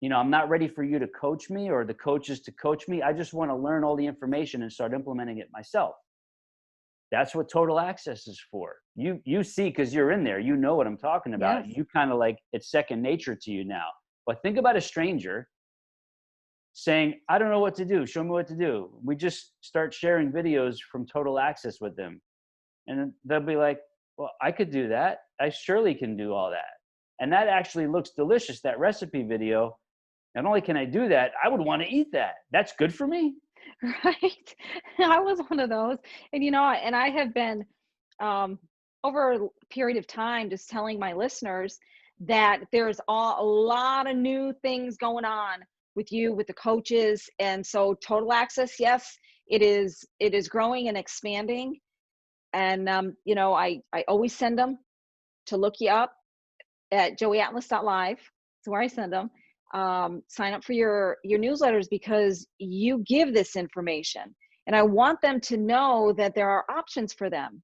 I'm not ready for you to coach me or the coaches to coach me. I just want to learn all the information and start implementing it myself. That's what total access is for. You see, because you're in there, you know what I'm talking about. Yes. You kind of like, it's second nature to you now. But think about a stranger saying, I don't know what to do. Show me what to do. We just start sharing videos from total access with them. And they'll be like, well, I could do that. I surely can do all that. And that actually looks delicious, that recipe video. Not only can I do that, I would want to eat that. That's good for me. Right. I was one of those. And I have been over a period of time just telling my listeners that there's a lot of new things going on with you, with the coaches. And so total access, yes, it is growing and expanding. And I always send them to look you up at joeyatlas.live. That's where I send them. Sign up for your newsletters, because you give this information, and I want them to know that there are options for them,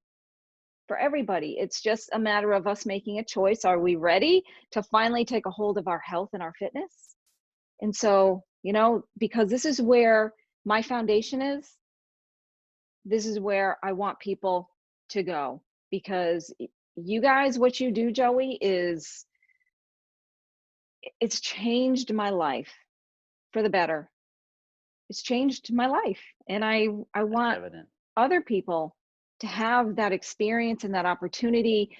for everybody. It's just a matter of us making a choice. Are we ready to finally take a hold of our health and our fitness? And so, because this is where my foundation is, this is where I want people to go, because you guys, what you do, Joey, it's changed my life for the better. It's changed my life. And I That's want evident. other people to have that experience and that opportunity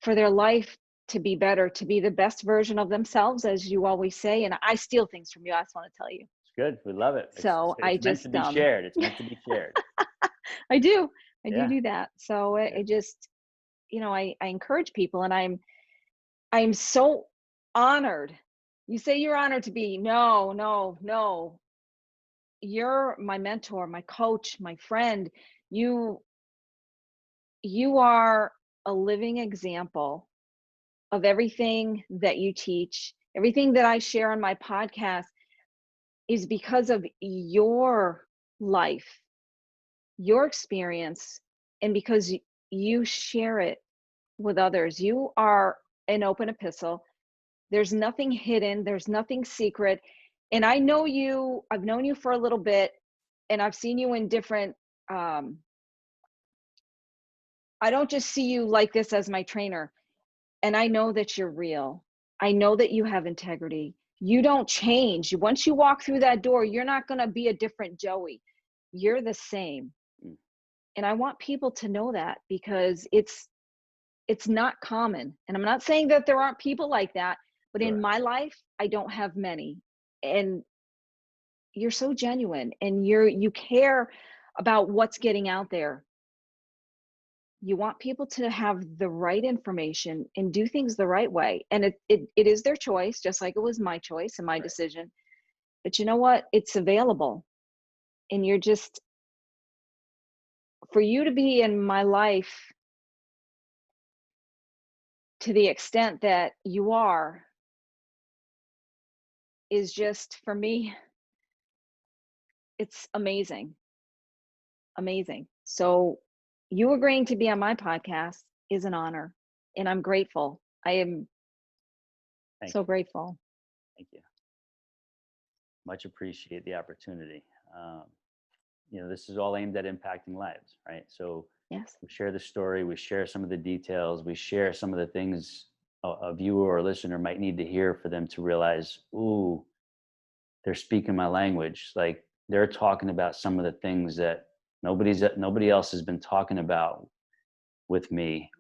for their life to be better, to be the best version of themselves, as you always say. And I steal things from you. I just want to tell you. It's good. We love it. So I It's meant to just, be shared. It's meant to be shared. I do, I Yeah. do that. So Yeah. it just, I encourage people, and I'm so honored. You say you're honored to be, no, no, no. You're my mentor, my coach, my friend. You you are a living example of everything that you teach. Everything that I share on my podcast is because of your life, your experience, and because you share it with others. You are an open epistle. There's nothing hidden, there's nothing secret. And I've known you for a little bit, and I've seen you in different um I don't just see you like this as my trainer. And I know that you're real. I know that you have integrity. You don't change. Once you walk through that door, you're not going to be a different Joey. You're the same. Mm. And I want people to know that, because it's not common. And I'm not saying that there aren't people like that, but in Sure. my life, I don't have many. And you're so genuine, and you care about what's getting out there. You want people to have the right information and do things the right way. And it is their choice, just like it was my choice and my Right. decision. But you know what? It's available. And you're just, for you to be in my life to the extent that you are, is just, for me, it's amazing. Amazing. So you agreeing to be on my podcast is an honor. And I'm grateful. I am Thank so you. grateful. Thank you. Much appreciate the opportunity. This is all aimed at impacting lives, right? So Yes. we share the story, we share some of the details, we share some of the things a viewer or a listener might need to hear for them to realize, ooh, they're speaking my language. Like, they're talking about some of the things that nobody else has been talking about with me,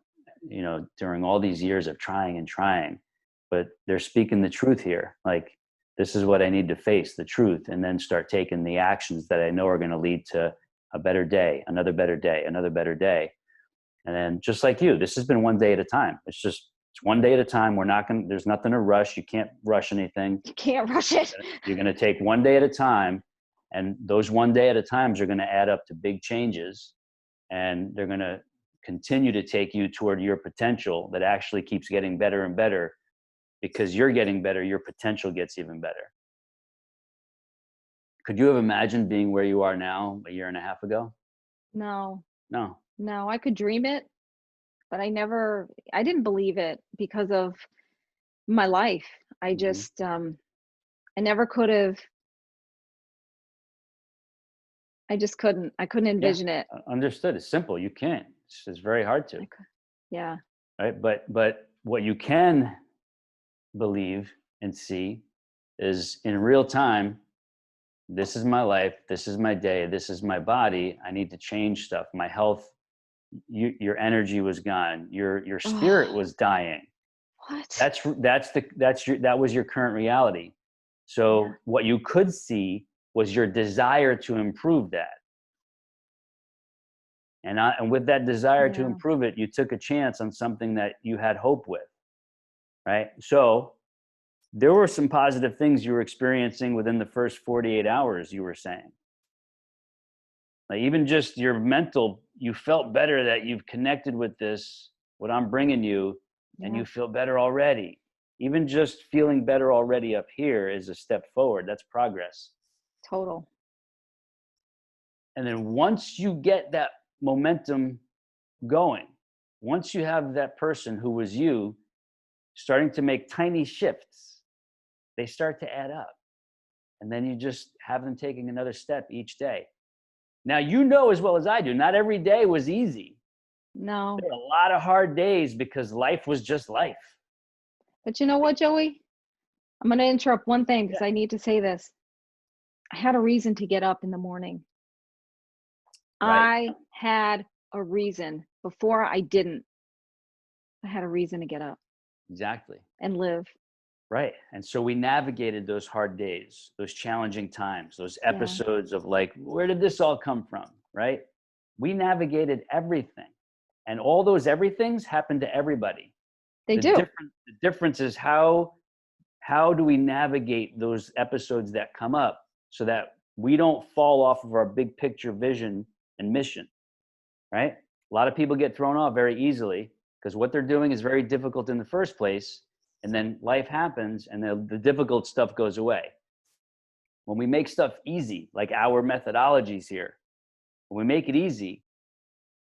during all these years of trying and trying. But they're speaking the truth here. Like, this is what I need to face, the truth, and then start taking the actions that I know are going to lead to a better day, another better day, another better day. And then, just like you, this has been one day at a time. It's one day at a time. There's nothing to rush. You can't rush anything. You can't rush it. You're going to take one day at a time, and those one day at a times are going to add up to big changes, and they're going to continue to take you toward your potential that actually keeps getting better and better. Because you're getting better, your potential gets even better. Could you have imagined being where you are now a year and a half ago? No, No. no, I could dream it, but I didn't believe it because of my life. I Hmm. just, I never could have, I couldn't Yeah, envision it. understood. It's simple. You can't. It's very hard to, Yeah, right? But what you can believe and see is, in real time, this is my life, this is my day, this is my body. I need to change stuff. My health, your energy was gone. Your spirit oh, was dying. what? That was your current reality. Yeah, So what you could see was your desire to improve that. And with that desire to yeah, improve it, you took a chance on something that you had hope with, right? So there were some positive things you were experiencing within the first 48 hours, you were saying. Like, even just your mental, you felt better that you've connected with this, what I'm bringing you, and yeah, you feel better already. Even just feeling better already up here is a step forward. That's progress. total. And then once you get that momentum going, once you have that person who was you starting to make tiny shifts, they start to add up. And then you just have them taking another step each day. Now, you know as well as I do, not every day was easy. No. There were a lot of hard days because life was just life. But you know what, Joey? I'm going to interrupt one thing Yeah, because I need to say this. I had a reason to get up in the morning. right. I had a reason. Before I didn't. I had a reason to get up Exactly. and live. Right. And so we navigated those hard days, those challenging times, those Yeah, episodes of like, where did this all come from? Right. We navigated everything. And all those everythings happen to everybody. they do. The difference is how do we navigate those episodes that come up so that we don't fall off of our big picture vision and mission, right? A lot of people get thrown off very easily because what they're doing is very difficult in the first place. And then life happens and the difficult stuff goes away. When we make stuff easy, like our methodologies here, when we make it easy,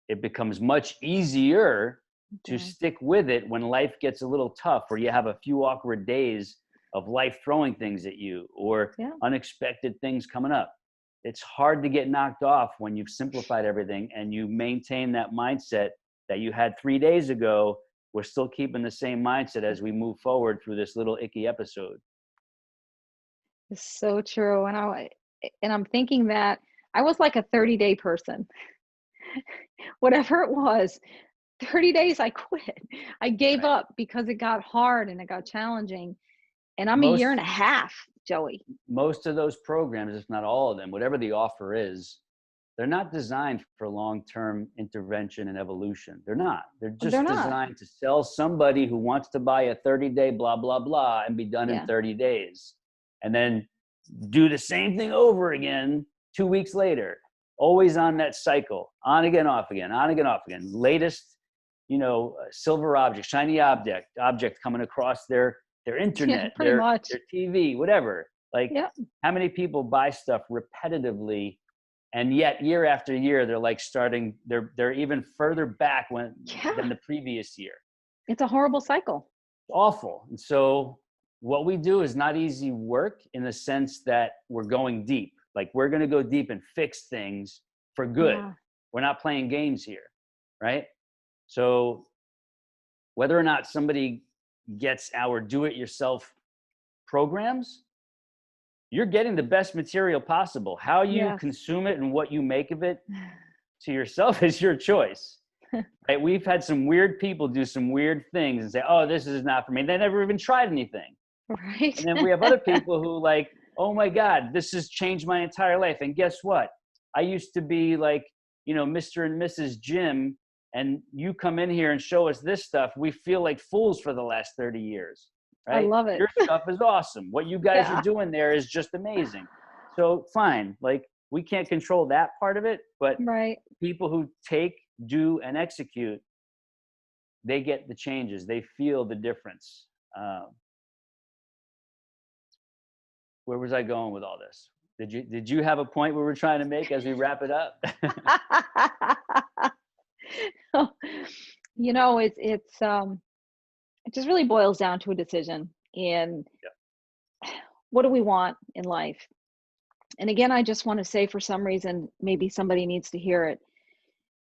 it becomes much easier to Yeah. stick with it when life gets a little tough or you have a few awkward days of life throwing things at you or Yeah. unexpected things coming up. It's hard to get knocked off when you've simplified everything and you maintain that mindset that you had 3 days ago. We're still keeping the same mindset as we move forward through this little icky episode. It's so true. And I'm thinking that I was like a 30-day person. Whatever it was, 30 days I quit. I gave Right. up because it got hard and it got challenging. And I'm a year and Most a half, Joey. most of those programs, if not all of them, whatever the offer is, they're not designed for long-term intervention and evolution. They're not. They're They're just not. designed to sell somebody who wants to buy a 30-day blah, blah, blah, and be done in Yeah. 30 days. And then do the same thing over again 2 weeks later. Always on that cycle. On again, off again, on again, off again. Latest, silver object, shiny object coming across their Yeah, internet, pretty much. their TV, whatever. Like, Yeah. how many people buy stuff repetitively and yet year after year they're like they're even further back than Yeah. the previous year. It's a horrible cycle. Awful. And so what we do is not easy work in the sense that we're going deep, like we're going to go deep and fix things for good. Yeah. We're not playing games here, right? So whether or not somebody gets our do-it-yourself programs, you're getting the best material possible. How you Yes. consume it and what you make of it to yourself is your choice. Right? We've had some weird people do some weird things and say, "Oh, this is not for me." They never even tried anything. Right. And then we have other people who like, "Oh my God, this has changed my entire life." And guess what? I used to be like, Mr. and Mrs. Jim, and you come in here and show us this stuff. We feel like fools for the last 30 years, I right? love it. Your stuff is awesome. What you guys are Yeah. doing there is just amazing. So fine, like we can't control that part of it, but Right. people who take, do, and execute, they get the changes. They feel the difference. Where was I going with all this? Did you have a point we were trying to make as we wrap it up? It just really boils down to a decision. And Yeah. what do we want in life? And again, I just want to say, for some reason, maybe somebody needs to hear it,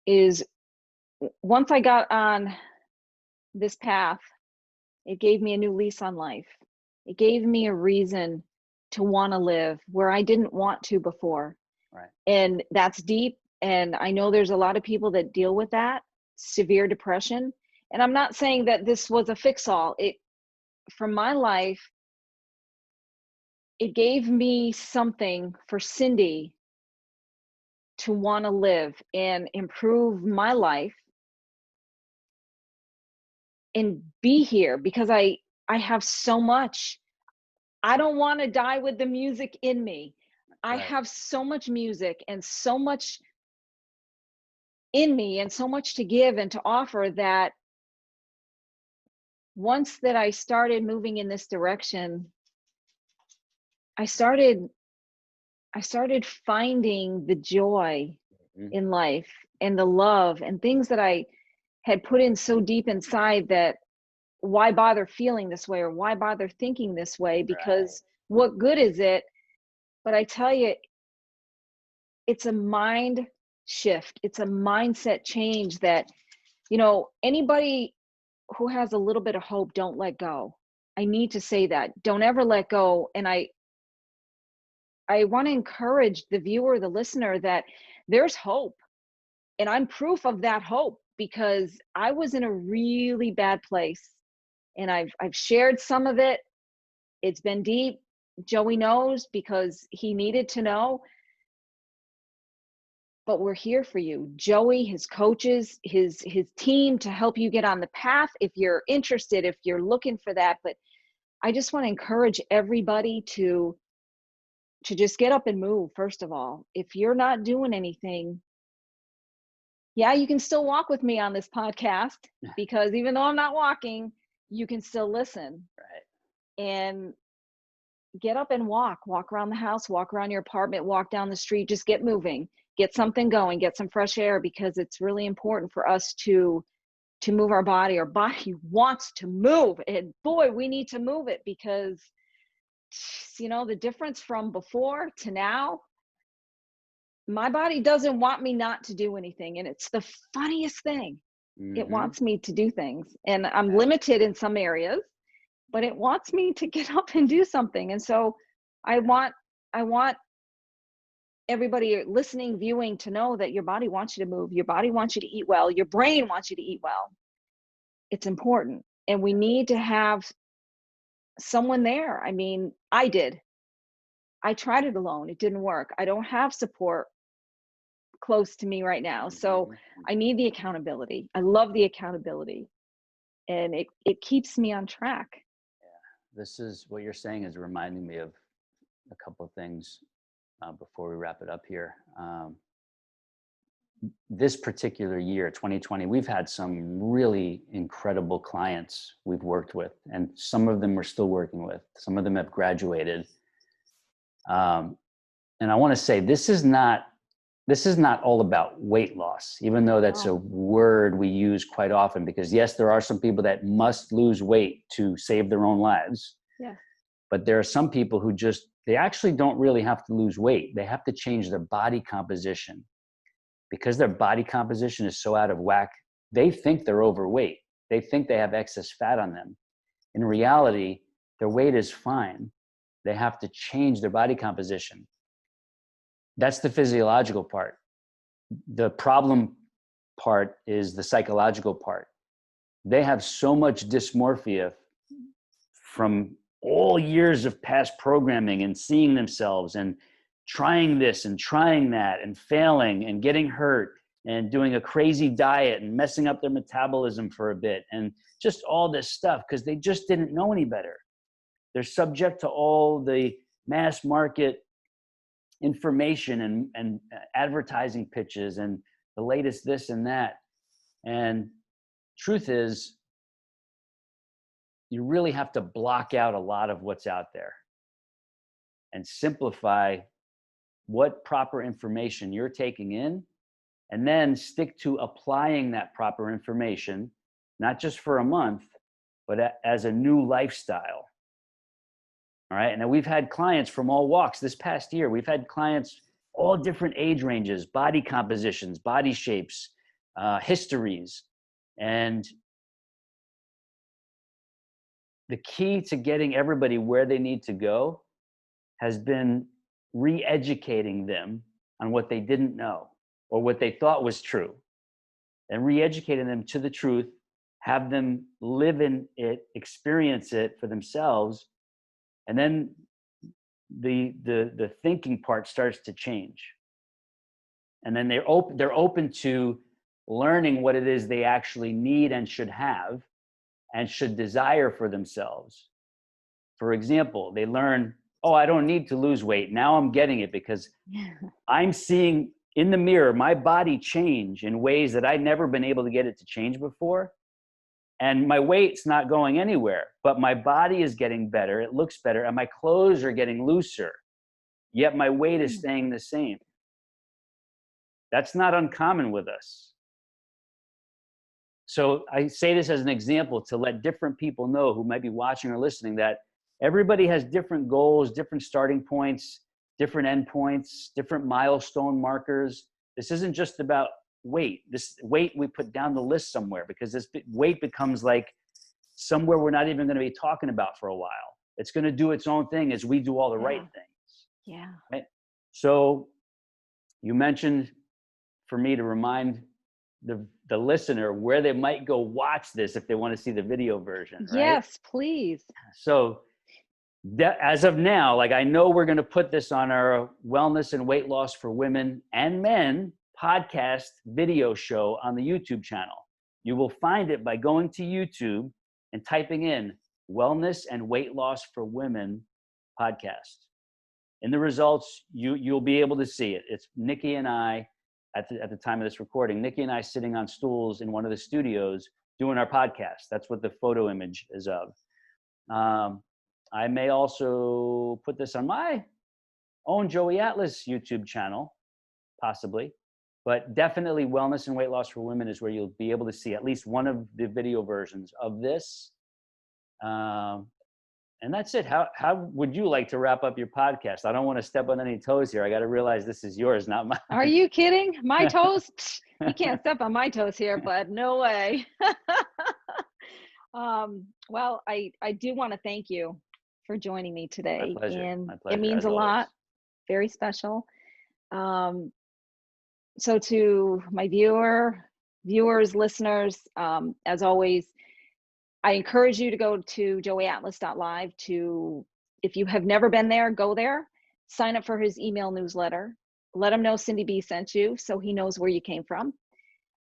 is once I got on this path, it gave me a new lease on life. It gave me a reason to want to live where I didn't want to before. Right. And that's deep. And I know there's a lot of people that deal with that severe depression. And I'm not saying that this was a fix all. From my life, it gave me something for Cindy to want to live and improve my life and be here, because I have so much. I don't want to die with the music in me. I Right. have so much music and so much in me and so much to give and to offer, that once that I started moving in this direction, I started finding the joy Mhm. in life and the love and things that I had put in so deep inside, that why bother feeling this way or why bother thinking this way, Right. because what good is it? But I tell you, it's a mind shift. It's a mindset change that Anybody who has a little bit of hope, don't let go. I need to say that. Don't ever let go. And I want to encourage the viewer, the listener, that there's hope. And I'm proof of that hope, because I was in a really bad place, and I've shared some of it. It's been deep. Joey knows, because he needed to know. But we're here for you. Joey, his coaches, his team, to help you get on the path if you're interested, if you're looking for that. But I just want to encourage everybody to just get up and move. First of all, if you're not doing anything, yeah, you can still walk with me on this podcast, because even though I'm not walking, you can still listen. Right. And get up and walk around the house, walk around your apartment, walk down the street, just get moving, get something going, get some fresh air, because it's really important for us to move our body. Our body wants to move, and boy, we need to move it, because the difference from before to now, my body doesn't want me not to do anything. And it's the funniest thing. It wants me to do things, and I'm limited in some areas, but it wants me to get up and do something. And so I want everybody listening, viewing, to know that your body wants you to move. Your body wants you to eat well. Your brain wants you to eat well. It's important. And we need to have someone there. I mean, I did. I tried it alone. It didn't work. I don't have support close to me right now. So I need the accountability. I love the accountability. And it keeps me on track. This is what you're saying is reminding me of a couple of things before we wrap it up here. This particular year, 2020, we've had some really incredible clients we've worked with, and some of them we're still working with. Some of them have graduated. And I want to say, this is not all about weight loss, even though that's a word we use quite often, because yes, there are some people that must lose weight to save their own lives. Yeah. But there are some people who they actually don't really have to lose weight. They have to change their body composition, because their body composition is so out of whack. They think they're overweight. They think they have excess fat on them. In reality, their weight is fine. They have to change their body composition. That's the physiological part. The problem part is the psychological part. They have so much dysmorphia from all years of past programming and seeing themselves and trying this and trying that and failing and getting hurt and doing a crazy diet and messing up their metabolism for a bit and just all this stuff, because they just didn't know any better. They're subject to all the mass market information and advertising pitches and the latest this and that. And truth is, you really have to block out a lot of what's out there and simplify what proper information you're taking in, and then stick to applying that proper information, not just for a month, but as a new lifestyle. All right. And we've had clients from all walks this past year. We've had clients all different age ranges, body compositions, body shapes, histories. And the key to getting everybody where they need to go has been re-educating them on what they didn't know or what they thought was true, and re-educating them to the truth, have them live in it, experience it for themselves. And then the thinking part starts to change. And then they're open to learning what it is they actually need and should have and should desire for themselves. For example, they learn, oh, I don't need to lose weight. Now I'm getting it because I'm seeing in the mirror my body change in ways that I'd never been able to get it to change before. And my weight's not going anywhere, but my body is getting better. It looks better. And my clothes are getting looser, yet my weight is staying the same. That's not uncommon with us. So I say this as an example to let different people know who might be watching or listening that everybody has different goals, different starting points, different endpoints, different milestone markers. This isn't just about weight. This weight we put down the list somewhere, because this weight becomes like somewhere we're not even going to be talking about for a while. It's going to do its own thing as we do all the right things. Yeah. Right? So you mentioned for me to remind the listener where they might go watch this if they want to see the video version, right? Yes, please. So as of now, like, I know we're going to put this on our Wellness and Weight Loss for Women and Men podcast video show on the YouTube channel. You will find it by going to YouTube and typing in Wellness and Weight Loss for Women podcast. In the results, you'll be able to see it. It's Nikki and I, at the time of this recording, Nikki and I sitting on stools in one of the studios doing our podcast. That's what the photo image is of. I may also put this on my own Joey Atlas YouTube channel, possibly, but definitely Wellness and Weight Loss for Women is where you'll be able to see at least one of the video versions of this. And that's it. How would you like to wrap up your podcast? I don't want to step on any toes here. I got to realize this is yours, not mine. Are you kidding? My toes? You can't step on my toes here, but no way. Well, I do want to thank you for joining me today. My pleasure. And My pleasure, it means as a lot. always. Very special. So to my viewers, listeners, as always, I encourage you to go to joeyatlas.live if you have never been there, go there, sign up for his email newsletter, let him know Cindy B sent you so he knows where you came from.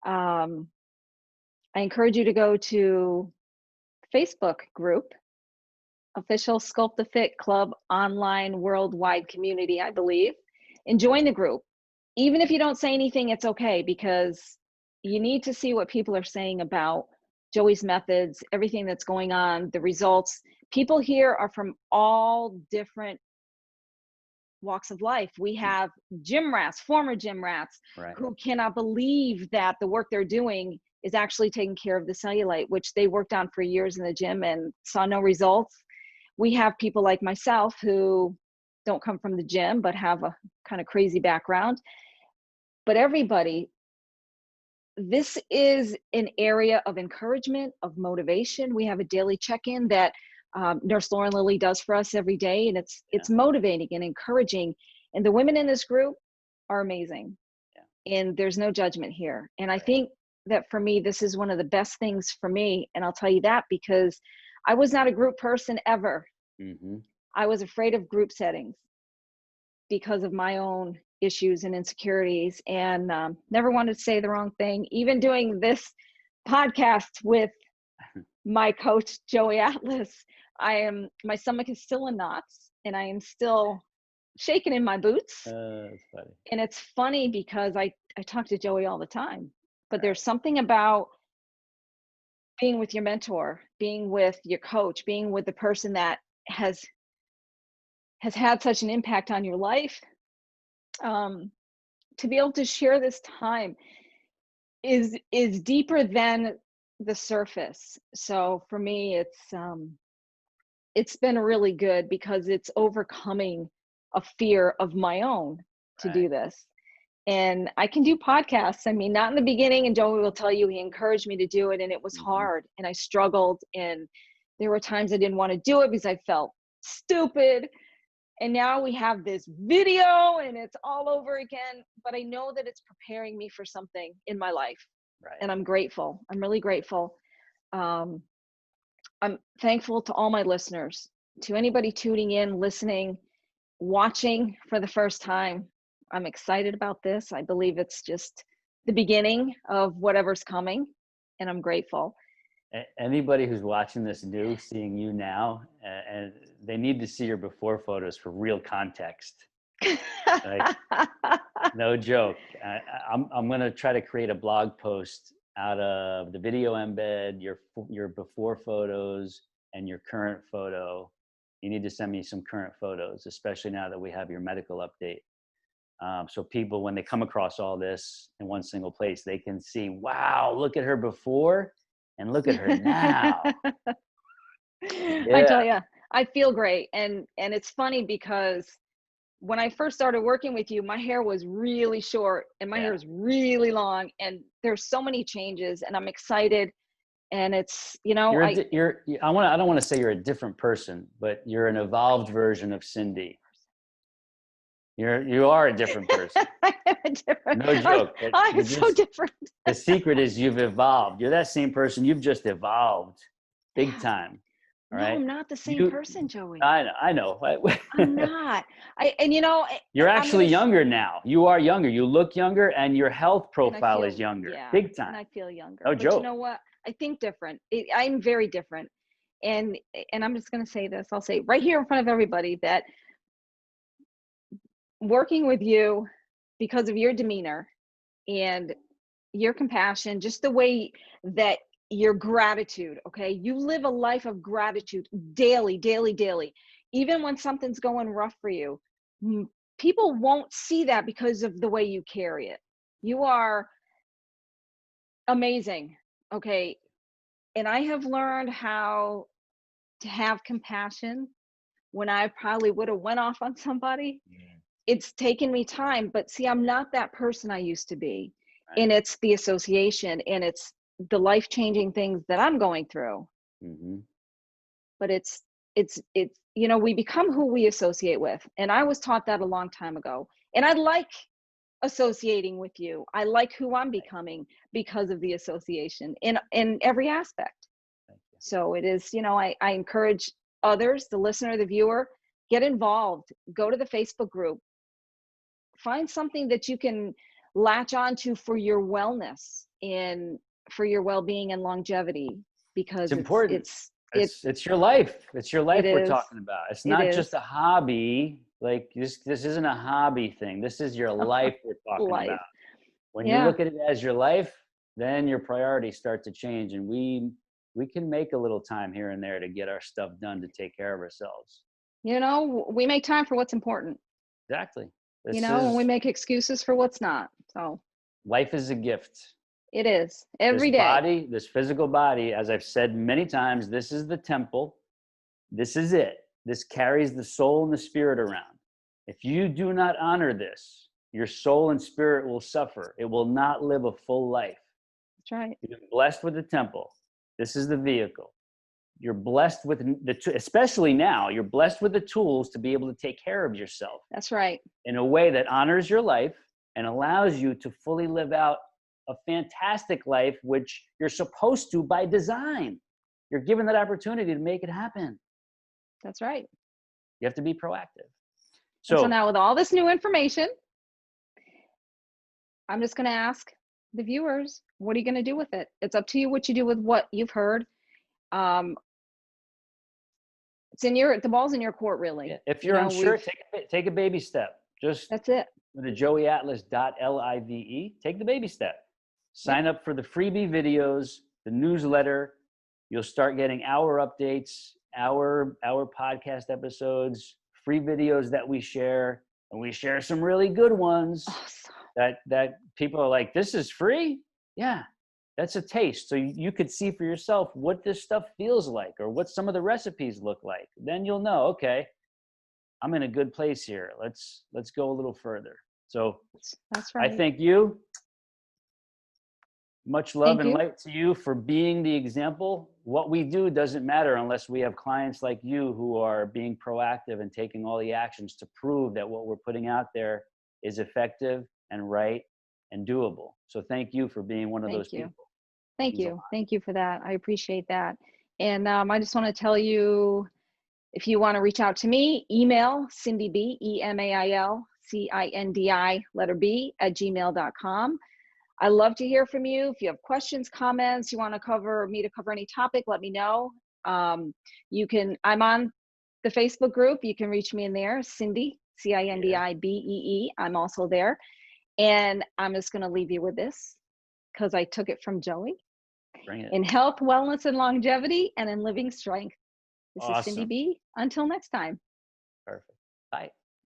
I encourage you to go to Facebook group, Official Sculpt the Fit Club online worldwide community, I believe, and join the group. Even if you don't say anything, it's okay, because you need to see what people are saying about Joey's methods, everything that's going on, the results. People here are from all different walks of life. We have gym rats, former gym rats, Right. who cannot believe that the work they're doing is actually taking care of the cellulite, which they worked on for years in the gym and saw no results. We have people like myself who don't come from the gym, but have a kind of crazy background. But everybody, this is an area of encouragement, of motivation. We have a daily check-in that Nurse Lauren Lilly does for us every day, and it's motivating and encouraging. And the women in this group are amazing. Yeah. And there's no judgment here. And I think that for me, this is one of the best things for me. And I'll tell you that because I was not a group person ever. Mm-hmm. I was afraid of group settings because of my own issues and insecurities, and never wanted to say the wrong thing. Even doing this podcast with my coach, Joey Atlas, my stomach is still in knots and I am still shaking in my boots. That's funny. And it's funny because I talk to Joey all the time, but there's something about being with your mentor, being with your coach, being with the person that has had such an impact on your life, to be able to share this time is deeper than the surface. So for me, it's been really good because it's overcoming a fear of my own to do this. And I can do podcasts. I mean, not in the beginning, and Joey will tell you he encouraged me to do it, and it was hard and I struggled, and there were times I didn't want to do it because I felt stupid. And now we have this video and it's all over again, but I know that it's preparing me for something in my life. Right. And I'm grateful. I'm really grateful. I'm thankful to all my listeners, to anybody tuning in, listening, watching for the first time. I'm excited about this. I believe it's just the beginning of whatever's coming, and I'm grateful. Anybody who's watching this new, seeing you now, and they need to see your before photos for real context. Like, no joke. I'm going to try to create a blog post out of the video embed, your before photos and your current photo. You need to send me some current photos, especially now that we have your medical update. So people, when they come across all this in one single place, they can see, wow, look at her before and look at her now. I tell you, I feel great. And it's funny because when I first started working with you, my hair was really short and my hair Yeah. is really long, and there's so many changes, and I'm excited. And it's, you know, I don't want to say you're a different person, but you're an evolved version of Cindy. You are a different person. I am a different, No joke. But I am you're so just, different. the secret is you've evolved. You're that same person. You've just evolved big time. All No, right. I'm not the same You, person, Joey. I know. I'm not. And you know, You're I'm actually gonna, younger now. You are younger. You look younger, and your health and I profile is feel, younger, yeah, big and time. I feel younger. No But you joke. know what? I think different. I'm very different. And I'm just gonna say this. I'll say right here in front of everybody that working with you, because of your demeanor and your compassion, just the way that your gratitude, okay? You live a life of gratitude daily, daily, daily. Even when something's going rough for you, people won't see that because of the way you carry it. You are amazing, okay? And I have learned how to have compassion when I probably would have went off on somebody. It's taken me time, but see, I'm not that person I used to be. Right. And it's the association and it's the life-changing things that I'm going through. Mm-hmm. But it's, you know, we become who we associate with. And I was taught that a long time ago. And I like associating with you. I like who I'm becoming because of the association in every aspect. Thank you. So it is, you know, I encourage others, the listener, the viewer, get involved, go to the Facebook group, find something that you can latch onto for your wellness and for your well-being and longevity, It's because important. it It's your life. It's your it life we're is talking about. It's it not just is a hobby. Like this isn't a hobby thing. This is your life we're talking about. life. When you Yeah. look at it as your life, then your priorities start to change, and we can make a little time here and there to get our stuff done to take care of ourselves. You know, we make time for what's important, Exactly. you This know, and we is make excuses for what's not. So life is a gift. it is This every day. body, this physical body, as I've said many times, this is the temple. This is it. This carries the soul and the spirit around. If you do not honor this, your soul and spirit will suffer. It will not live a full life. That's right. You're blessed with the temple. This is the vehicle. You're blessed with especially now, you're blessed with the tools to be able to take care of yourself That's right. in a way that honors your life and allows you to fully live out a fantastic life, which you're supposed to by design. You're given that opportunity to make it happen. That's right. You have to be proactive. And so So now with all this new information, I'm just going to ask the viewers, what are you going to do with it? It's up to you what you do with what you've heard. Um, the ball's in your court, really. if You you're know, unsure, take a baby step. Just that's it. go to joeyatlas.live. Take the baby step. Yep. Sign up for the freebie videos, the newsletter. You'll start getting our updates, our podcast episodes, free videos that we share, and we share some really good ones Awesome. that people are like, this is free? Yeah, that's a taste. So you could see for yourself what this stuff feels like or what some of the recipes look like. Then you'll know, okay, I'm in a good place here. Let's go a little further. So That's I right. thank you. Much love Thank and you. light to you for being the example. What we do doesn't matter unless we have clients like you who are being proactive and taking all the actions to prove that what we're putting out there is effective and right and doable. So thank you for being one of those Thank you. people. Thank you. Thank you for that. I appreciate that. And I just want to tell you, if you want to reach out to me, email Cindy B, EMAILCINDI, letter B, @gmail.com. I love to hear from you. If you have questions, comments, you want to cover any topic, let me know. I'm on the Facebook group. You can reach me in there, Cindy, CINDIBEE. I'm also there. And I'm just going to leave you with this because I took it from Joey. Bring it. In health, wellness, and longevity, and in living strength. This is Cindy Awesome. B. Until next time. Perfect. Bye.